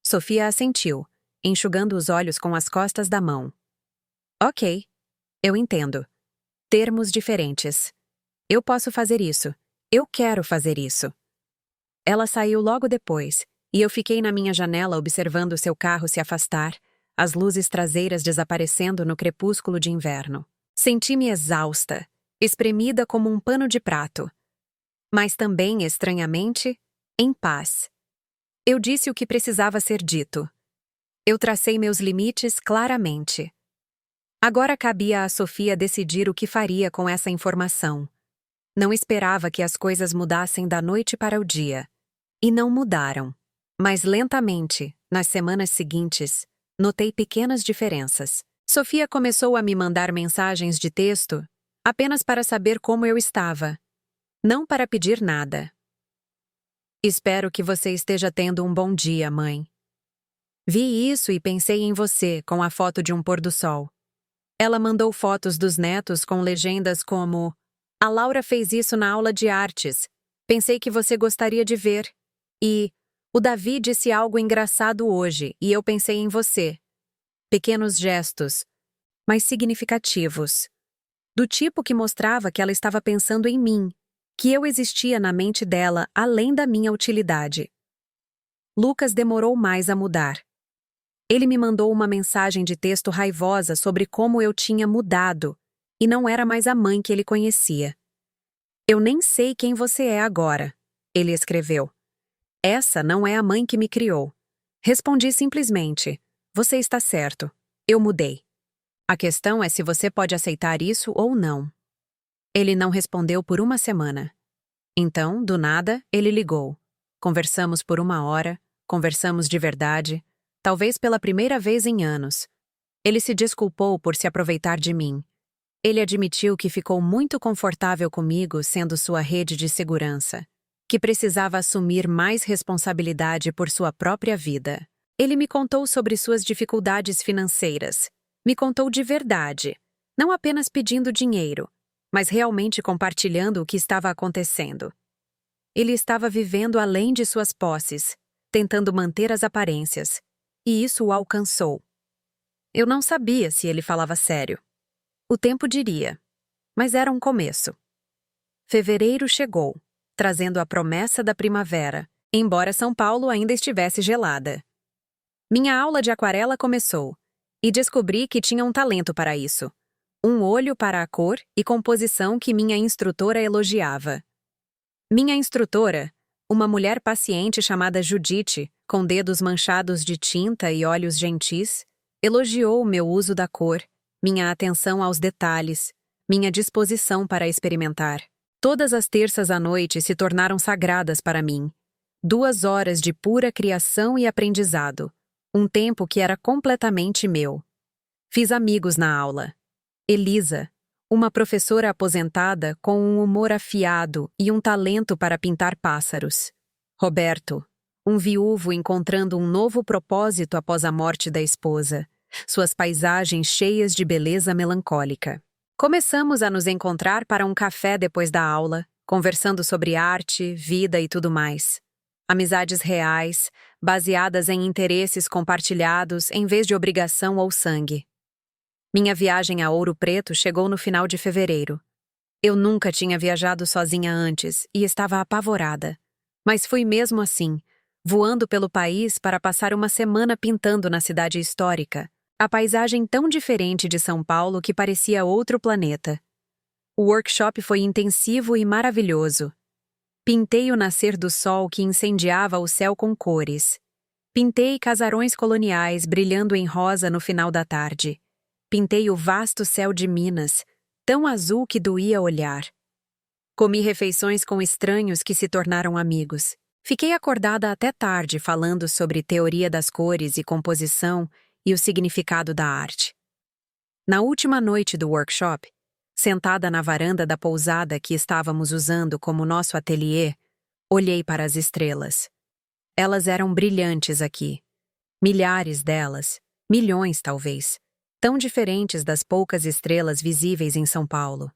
S1: Sofia assentiu, enxugando os olhos com as costas da mão. Ok, eu entendo. Termos diferentes. Eu posso fazer isso. Eu quero fazer isso. Ela saiu logo depois, e eu fiquei na minha janela observando seu carro se afastar, as luzes traseiras desaparecendo no crepúsculo de inverno. Senti-me exausta, espremida como um pano de prato. Mas também, estranhamente, em paz. Eu disse o que precisava ser dito. Eu tracei meus limites claramente. Agora cabia a Sofia decidir o que faria com essa informação. Não esperava que as coisas mudassem da noite para o dia. E não mudaram. Mas lentamente, nas semanas seguintes, notei pequenas diferenças. Sofia começou a me mandar mensagens de texto apenas para saber como eu estava. Não para pedir nada. Espero que você esteja tendo um bom dia, mãe. Vi isso e pensei em você com a foto de um pôr-do-sol. Ela mandou fotos dos netos com legendas como: a Laura fez isso na aula de artes. Pensei que você gostaria de ver. E o Davi disse algo engraçado hoje e eu pensei em você. Pequenos gestos, mas significativos. Do tipo que mostrava que ela estava pensando em mim, que eu existia na mente dela além da minha utilidade. Lucas demorou mais a mudar. Ele me mandou uma mensagem de texto raivosa sobre como eu tinha mudado, e não era mais a mãe que ele conhecia. Eu nem sei quem você é agora, ele escreveu. Essa não é a mãe que me criou. Respondi simplesmente: você está certo, eu mudei. A questão é se você pode aceitar isso ou não. Ele não respondeu por uma semana. Então, do nada, ele ligou. Conversamos por 1 hora, conversamos de verdade, talvez pela primeira vez em anos. Ele se desculpou por se aproveitar de mim. Ele admitiu que ficou muito confortável comigo sendo sua rede de segurança, que precisava assumir mais responsabilidade por sua própria vida. Ele me contou sobre suas dificuldades financeiras. Me contou de verdade, não apenas pedindo dinheiro, mas realmente compartilhando o que estava acontecendo. Ele estava vivendo além de suas posses, tentando manter as aparências, e isso o alcançou. Eu não sabia se ele falava sério. O tempo diria, mas era um começo. Fevereiro chegou, trazendo a promessa da primavera, embora São Paulo ainda estivesse gelada. Minha aula de aquarela começou, e descobri que tinha um talento para isso. Um olho para a cor e composição que minha instrutora elogiava. Minha instrutora, uma mulher paciente chamada Judite, com dedos manchados de tinta e olhos gentis, elogiou o meu uso da cor, minha atenção aos detalhes, minha disposição para experimentar. Todas as terças à noite se tornaram sagradas para mim. 2 horas de pura criação e aprendizado. Um tempo que era completamente meu. Fiz amigos na aula. Elisa, uma professora aposentada com um humor afiado e um talento para pintar pássaros. Roberto, um viúvo encontrando um novo propósito após a morte da esposa, suas paisagens cheias de beleza melancólica. Começamos a nos encontrar para um café depois da aula, conversando sobre arte, vida e tudo mais. Amizades reais, baseadas em interesses compartilhados em vez de obrigação ou sangue. Minha viagem a Ouro Preto chegou no final de fevereiro. Eu nunca tinha viajado sozinha antes e estava apavorada. Mas fui mesmo assim, voando pelo país para passar uma semana pintando na cidade histórica, a paisagem tão diferente de São Paulo que parecia outro planeta. O workshop foi intensivo e maravilhoso. Pintei o nascer do sol que incendiava o céu com cores. Pintei casarões coloniais brilhando em rosa no final da tarde. Pintei o vasto céu de Minas, tão azul que doía olhar. Comi refeições com estranhos que se tornaram amigos. Fiquei acordada até tarde falando sobre teoria das cores e composição e o significado da arte. Na última noite do workshop, sentada na varanda da pousada que estávamos usando como nosso ateliê, olhei para as estrelas. Elas eram brilhantes aqui. Milhares delas, milhões talvez, tão diferentes das poucas estrelas visíveis em São Paulo.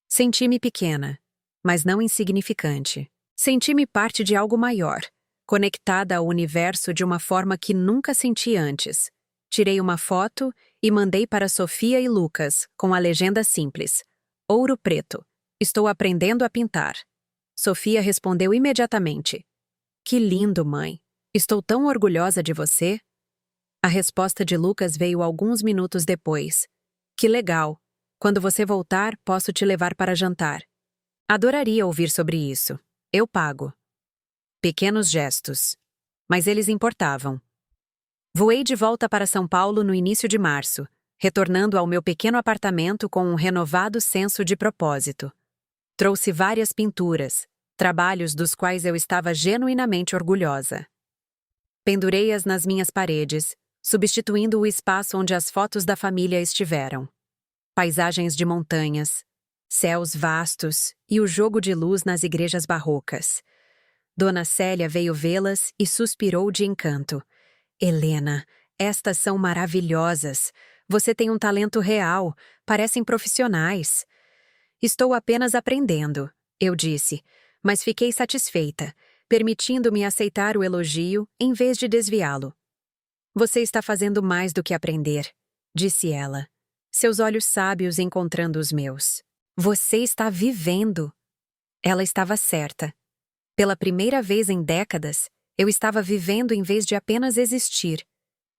S1: Senti-me pequena, mas não insignificante. Senti-me parte de algo maior, conectada ao universo de uma forma que nunca senti antes. Tirei uma foto e mandei para Sofia e Lucas, com a legenda simples: Ouro Preto. Estou aprendendo a pintar. Sofia respondeu imediatamente: Que lindo, mãe. Estou tão orgulhosa de você. A resposta de Lucas veio alguns minutos depois. Que legal. Quando você voltar, posso te levar para jantar. Adoraria ouvir sobre isso. Eu pago. Pequenos gestos. Mas eles importavam. Voei de volta para São Paulo no início de março, retornando ao meu pequeno apartamento com um renovado senso de propósito. Trouxe várias pinturas, trabalhos dos quais eu estava genuinamente orgulhosa. Pendurei-as nas minhas paredes, substituindo o espaço onde as fotos da família estiveram. Paisagens de montanhas, céus vastos e o jogo de luz nas igrejas barrocas. Dona Célia veio vê-las e suspirou de encanto. Helena, estas são maravilhosas. Você tem um talento real, parecem profissionais. Estou apenas aprendendo, eu disse, mas fiquei satisfeita, permitindo-me aceitar o elogio em vez de desviá-lo. Você está fazendo mais do que aprender, disse ela, seus olhos sábios encontrando os meus. Você está vivendo. Ela estava certa. Pela primeira vez em décadas, eu estava vivendo em vez de apenas existir.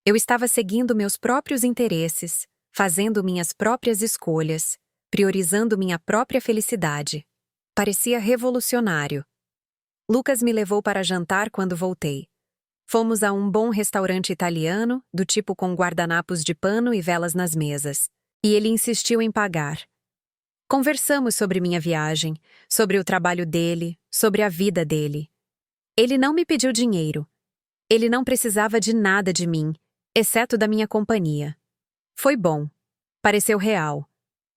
S1: Eu estava seguindo meus próprios interesses, fazendo minhas próprias escolhas, priorizando minha própria felicidade. Parecia revolucionário. Lucas me levou para jantar quando voltei. Fomos a um bom restaurante italiano, do tipo com guardanapos de pano e velas nas mesas. E ele insistiu em pagar. Conversamos sobre minha viagem, sobre o trabalho dele, sobre a vida dele. Ele não me pediu dinheiro. Ele não precisava de nada de mim, exceto da minha companhia. Foi bom. Pareceu real.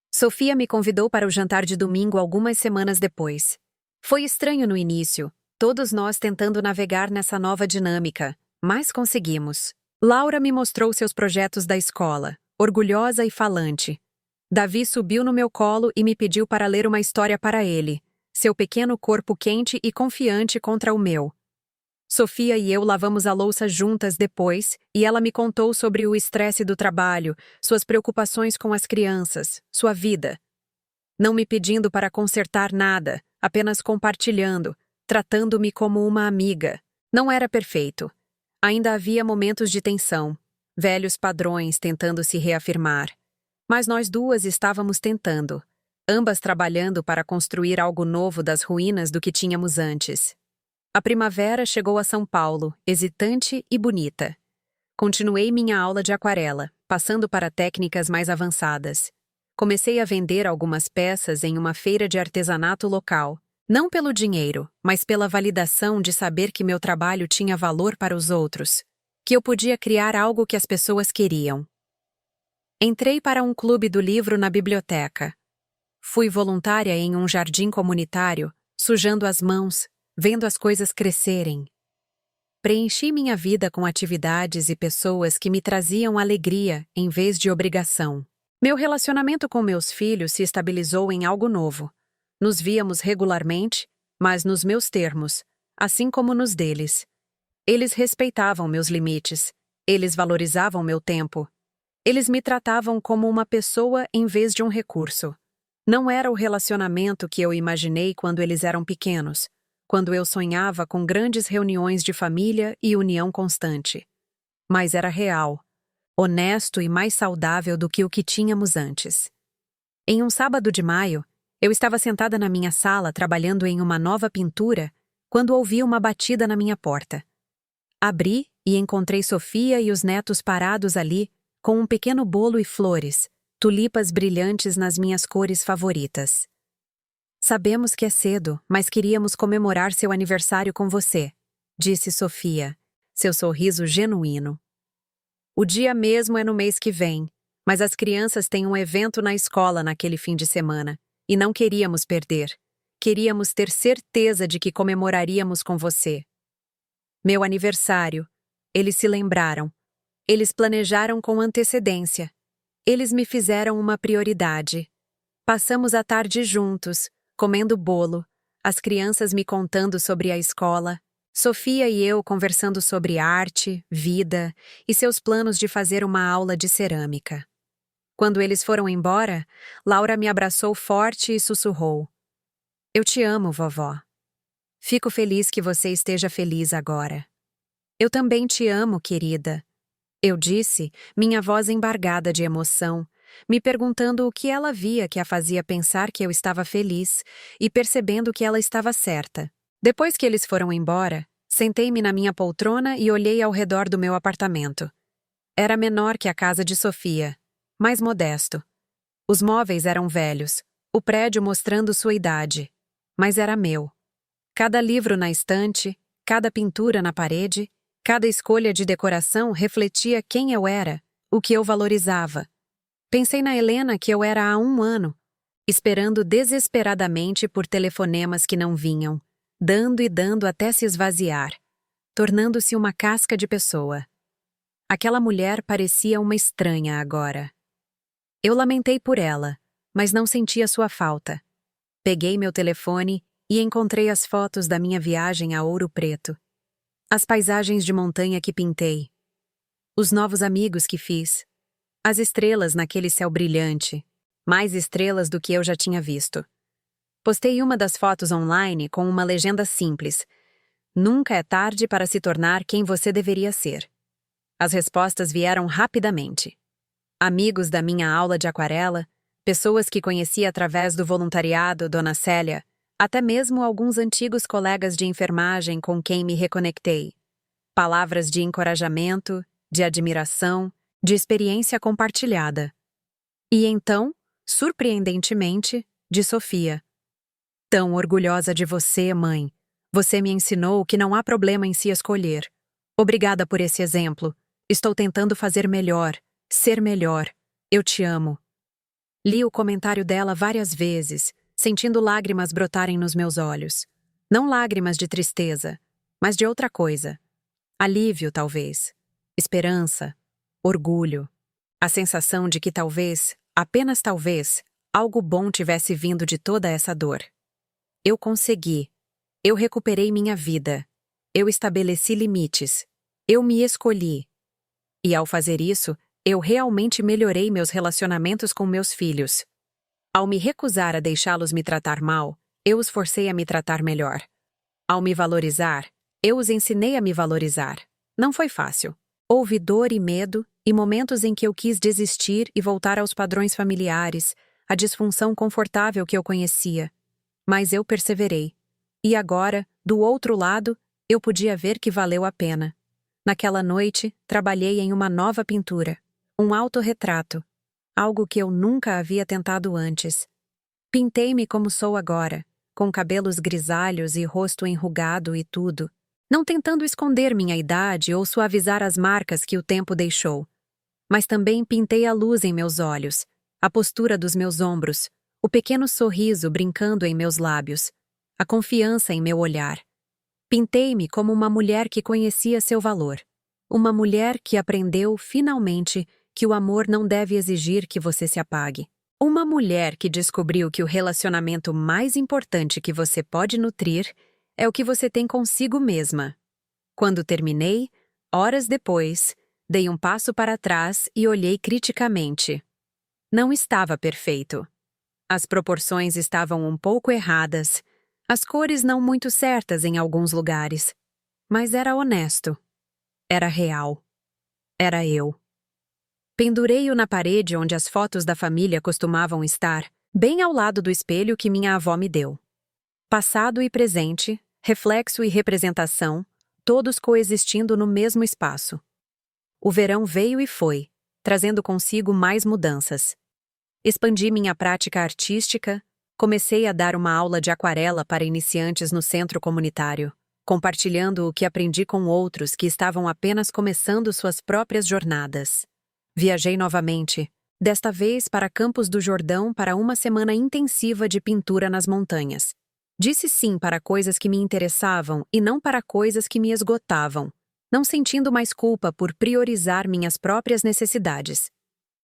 S1: Sofia me convidou para o jantar de domingo algumas semanas depois. Foi estranho no início, todos nós tentando navegar nessa nova dinâmica, mas conseguimos. Laura me mostrou seus projetos da escola, orgulhosa e falante. Davi subiu no meu colo e me pediu para ler uma história para ele, seu pequeno corpo quente e confiante contra o meu. Sofia e eu lavamos a louça juntas depois e ela me contou sobre o estresse do trabalho, suas preocupações com as crianças, sua vida. Não me pedindo para consertar nada, apenas compartilhando, tratando-me como uma amiga. Não era perfeito. Ainda havia momentos de tensão, velhos padrões tentando se reafirmar. Mas nós duas estávamos tentando, ambas trabalhando para construir algo novo das ruínas do que tínhamos antes. A primavera chegou a São Paulo, hesitante e bonita. Continuei minha aula de aquarela, passando para técnicas mais avançadas. Comecei a vender algumas peças em uma feira de artesanato local, não pelo dinheiro, mas pela validação de saber que meu trabalho tinha valor para os outros, que eu podia criar algo que as pessoas queriam. Entrei para um clube do livro na biblioteca. Fui voluntária em um jardim comunitário, sujando as mãos, vendo as coisas crescerem. Preenchi minha vida com atividades e pessoas que me traziam alegria em vez de obrigação. Meu relacionamento com meus filhos se estabilizou em algo novo. Nos víamos regularmente, mas nos meus termos, assim como nos deles. Eles respeitavam meus limites, eles valorizavam meu tempo. Eles me tratavam como uma pessoa em vez de um recurso. Não era o relacionamento que eu imaginei quando eles eram pequenos, quando eu sonhava com grandes reuniões de família e união constante. Mas era real, honesto e mais saudável do que o que tínhamos antes. Em um sábado de maio, eu estava sentada na minha sala trabalhando em uma nova pintura quando ouvi uma batida na minha porta. Abri e encontrei Sofia e os netos parados ali com um pequeno bolo e flores, tulipas brilhantes nas minhas cores favoritas. Sabemos que é cedo, mas queríamos comemorar seu aniversário com você, disse Sofia, seu sorriso genuíno. O dia mesmo é no mês que vem, mas as crianças têm um evento na escola naquele fim de semana, e não queríamos perder. Queríamos ter certeza de que comemoraríamos com você. Meu aniversário. Eles se lembraram. Eles planejaram com antecedência. Eles me fizeram uma prioridade. Passamos a tarde juntos, comendo bolo, as crianças me contando sobre a escola, Sofia e eu conversando sobre arte, vida e seus planos de fazer uma aula de cerâmica. Quando eles foram embora, Laura me abraçou forte e sussurrou: "Eu te amo, vovó. Fico feliz que você esteja feliz agora." "Eu também te amo, querida," eu disse, minha voz embargada de emoção, me perguntando o que ela via que a fazia pensar que eu estava feliz e percebendo que ela estava certa. Depois que eles foram embora, sentei-me na minha poltrona e olhei ao redor do meu apartamento. Era menor que a casa de Sofia, mais modesto. Os móveis eram velhos, o prédio mostrando sua idade, mas era meu. Cada livro na estante, cada pintura na parede, cada escolha de decoração refletia quem eu era, o que eu valorizava. Pensei na Helena que eu era há 1 ano, esperando desesperadamente por telefonemas que não vinham, dando e dando até se esvaziar, tornando-se uma casca de pessoa. Aquela mulher parecia uma estranha agora. Eu lamentei por ela, mas não sentia sua falta. Peguei meu telefone e encontrei as fotos da minha viagem a Ouro Preto. As paisagens de montanha que pintei. Os novos amigos que fiz. As estrelas naquele céu brilhante. Mais estrelas do que eu já tinha visto. Postei uma das fotos online com uma legenda simples: "Nunca é tarde para se tornar quem você deveria ser." As respostas vieram rapidamente. Amigos da minha aula de aquarela, pessoas que conheci através do voluntariado, Dona Célia, até mesmo alguns antigos colegas de enfermagem com quem me reconectei. Palavras de encorajamento, de admiração, de experiência compartilhada. E então, surpreendentemente, de Sofia: "Tão orgulhosa de você, mãe. Você me ensinou que não há problema em se escolher. Obrigada por esse exemplo. Estou tentando fazer melhor, ser melhor. Eu te amo." Li o comentário dela várias vezes, sentindo lágrimas brotarem nos meus olhos. Não lágrimas de tristeza, mas de outra coisa. Alívio, talvez. Esperança. Orgulho. A sensação de que talvez, apenas talvez, algo bom tivesse vindo de toda essa dor. Eu consegui. Eu recuperei minha vida. Eu estabeleci limites. Eu me escolhi. E ao fazer isso, eu realmente melhorei meus relacionamentos com meus filhos. Ao me recusar a deixá-los me tratar mal, eu os forcei a me tratar melhor. Ao me valorizar, eu os ensinei a me valorizar. Não foi fácil. Houve dor e medo, e momentos em que eu quis desistir e voltar aos padrões familiares, à disfunção confortável que eu conhecia. Mas eu perseverei. E agora, do outro lado, eu podia ver que valeu a pena. Naquela noite, trabalhei em uma nova pintura, um autorretrato, algo que eu nunca havia tentado antes. Pintei-me como sou agora, com cabelos grisalhos e rosto enrugado e tudo, não tentando esconder minha idade ou suavizar as marcas que o tempo deixou. Mas também pintei a luz em meus olhos, a postura dos meus ombros, o pequeno sorriso brincando em meus lábios, a confiança em meu olhar. Pintei-me como uma mulher que conhecia seu valor. Uma mulher que aprendeu, finalmente, que o amor não deve exigir que você se apague. Uma mulher que descobriu que o relacionamento mais importante que você pode nutrir é o que você tem consigo mesma. Quando terminei, horas depois, dei um passo para trás e olhei criticamente. Não estava perfeito. As proporções estavam um pouco erradas, as cores não muito certas em alguns lugares. Mas era honesto. Era real. Era eu. Pendurei-o na parede onde as fotos da família costumavam estar, bem ao lado do espelho que minha avó me deu. Passado e presente, reflexo e representação, todos coexistindo no mesmo espaço. O verão veio e foi, trazendo consigo mais mudanças. Expandi minha prática artística, comecei a dar uma aula de aquarela para iniciantes no centro comunitário, compartilhando o que aprendi com outros que estavam apenas começando suas próprias jornadas. Viajei novamente, desta vez para Campos do Jordão para uma semana intensiva de pintura nas montanhas. Disse sim para coisas que me interessavam e não para coisas que me esgotavam, não sentindo mais culpa por priorizar minhas próprias necessidades.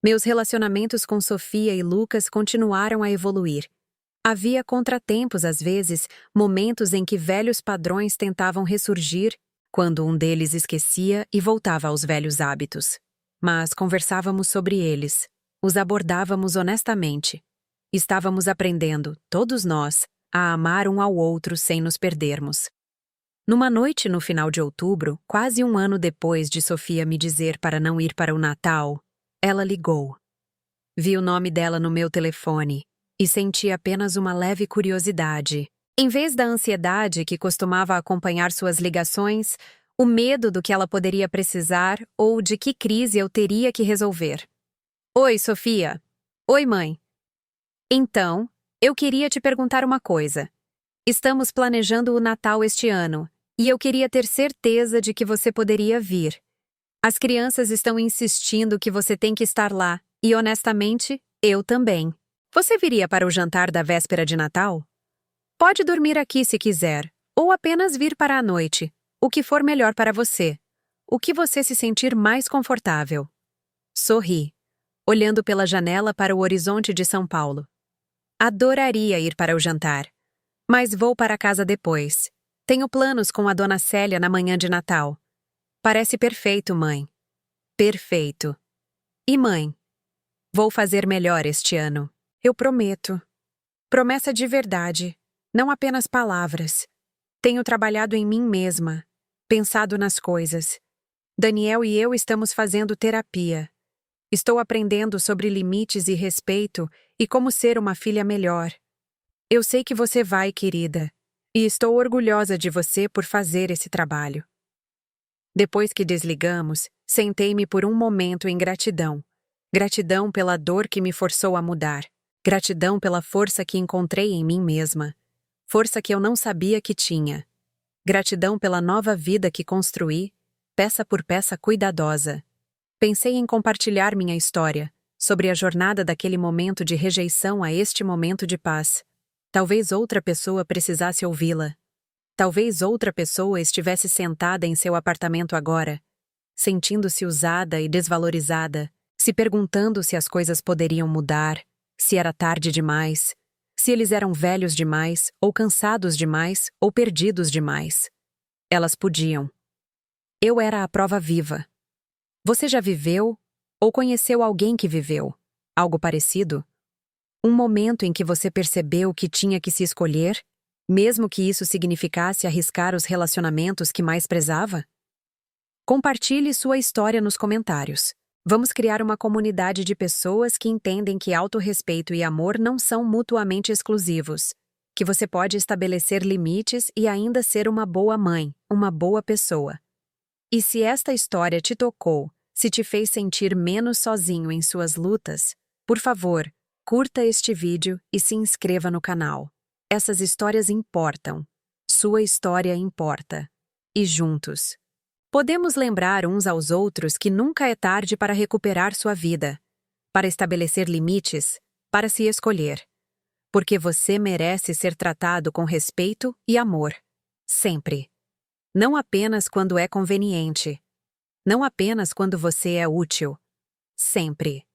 S1: Meus relacionamentos com Sofia e Lucas continuaram a evoluir. Havia contratempos às vezes, momentos em que velhos padrões tentavam ressurgir, quando um deles esquecia e voltava aos velhos hábitos. Mas conversávamos sobre eles, os abordávamos honestamente. Estávamos aprendendo, todos nós, a amar um ao outro sem nos perdermos. Numa noite no final de outubro, quase um ano depois de Sofia me dizer para não ir para o Natal, ela ligou. Vi o nome dela no meu telefone e senti apenas uma leve curiosidade. Em vez da ansiedade que costumava acompanhar suas ligações, o medo do que ela poderia precisar ou de que crise eu teria que resolver. Oi, Sofia. Oi, mãe. Então, eu queria te perguntar uma coisa. Estamos planejando o Natal este ano, e eu queria ter certeza de que você poderia vir. As crianças estão insistindo que você tem que estar lá, e honestamente, eu também. Você viria para o jantar da véspera de Natal? Pode dormir aqui se quiser, ou apenas vir para a noite, o que for melhor para você. O que você se sentir mais confortável. Sorri, olhando pela janela para o horizonte de São Paulo. Adoraria ir para o jantar. Mas vou para casa depois. Tenho planos com a dona Célia na manhã de Natal. Parece perfeito, mãe. Perfeito. E mãe? Vou fazer melhor este ano. Eu prometo. Promessa de verdade, não apenas palavras. Tenho trabalhado em mim mesma, pensado nas coisas. Daniel e eu estamos fazendo terapia. Estou aprendendo sobre limites e respeito e como ser uma filha melhor. Eu sei que você vai, querida, e estou orgulhosa de você por fazer esse trabalho. Depois que desligamos, sentei-me por um momento em gratidão. Gratidão pela dor que me forçou a mudar. Gratidão pela força que encontrei em mim mesma. Força que eu não sabia que tinha. Gratidão pela nova vida que construí, peça por peça cuidadosa. Pensei em compartilhar minha história, sobre a jornada daquele momento de rejeição a este momento de paz. Talvez outra pessoa precisasse ouvi-la. Talvez outra pessoa estivesse sentada em seu apartamento agora, sentindo-se usada e desvalorizada, se perguntando se as coisas poderiam mudar, se era tarde demais, se eles eram velhos demais, ou cansados demais, ou perdidos demais. Elas podiam. Eu era a prova viva. Você já viveu, ou conheceu alguém que viveu, algo parecido? Um momento em que você percebeu que tinha que se escolher, mesmo que isso significasse arriscar os relacionamentos que mais prezava? Compartilhe sua história nos comentários. Vamos criar uma comunidade de pessoas que entendem que autorrespeito e amor não são mutuamente exclusivos, que você pode estabelecer limites e ainda ser uma boa mãe, uma boa pessoa. E se esta história te tocou, se te fez sentir menos sozinho em suas lutas, por favor, curta este vídeo e se inscreva no canal. Essas histórias importam. Sua história importa. E juntos, podemos lembrar uns aos outros que nunca é tarde para recuperar sua vida, para estabelecer limites, para se escolher. Porque você merece ser tratado com respeito e amor. Sempre. Não apenas quando é conveniente. Não apenas quando você é útil. Sempre.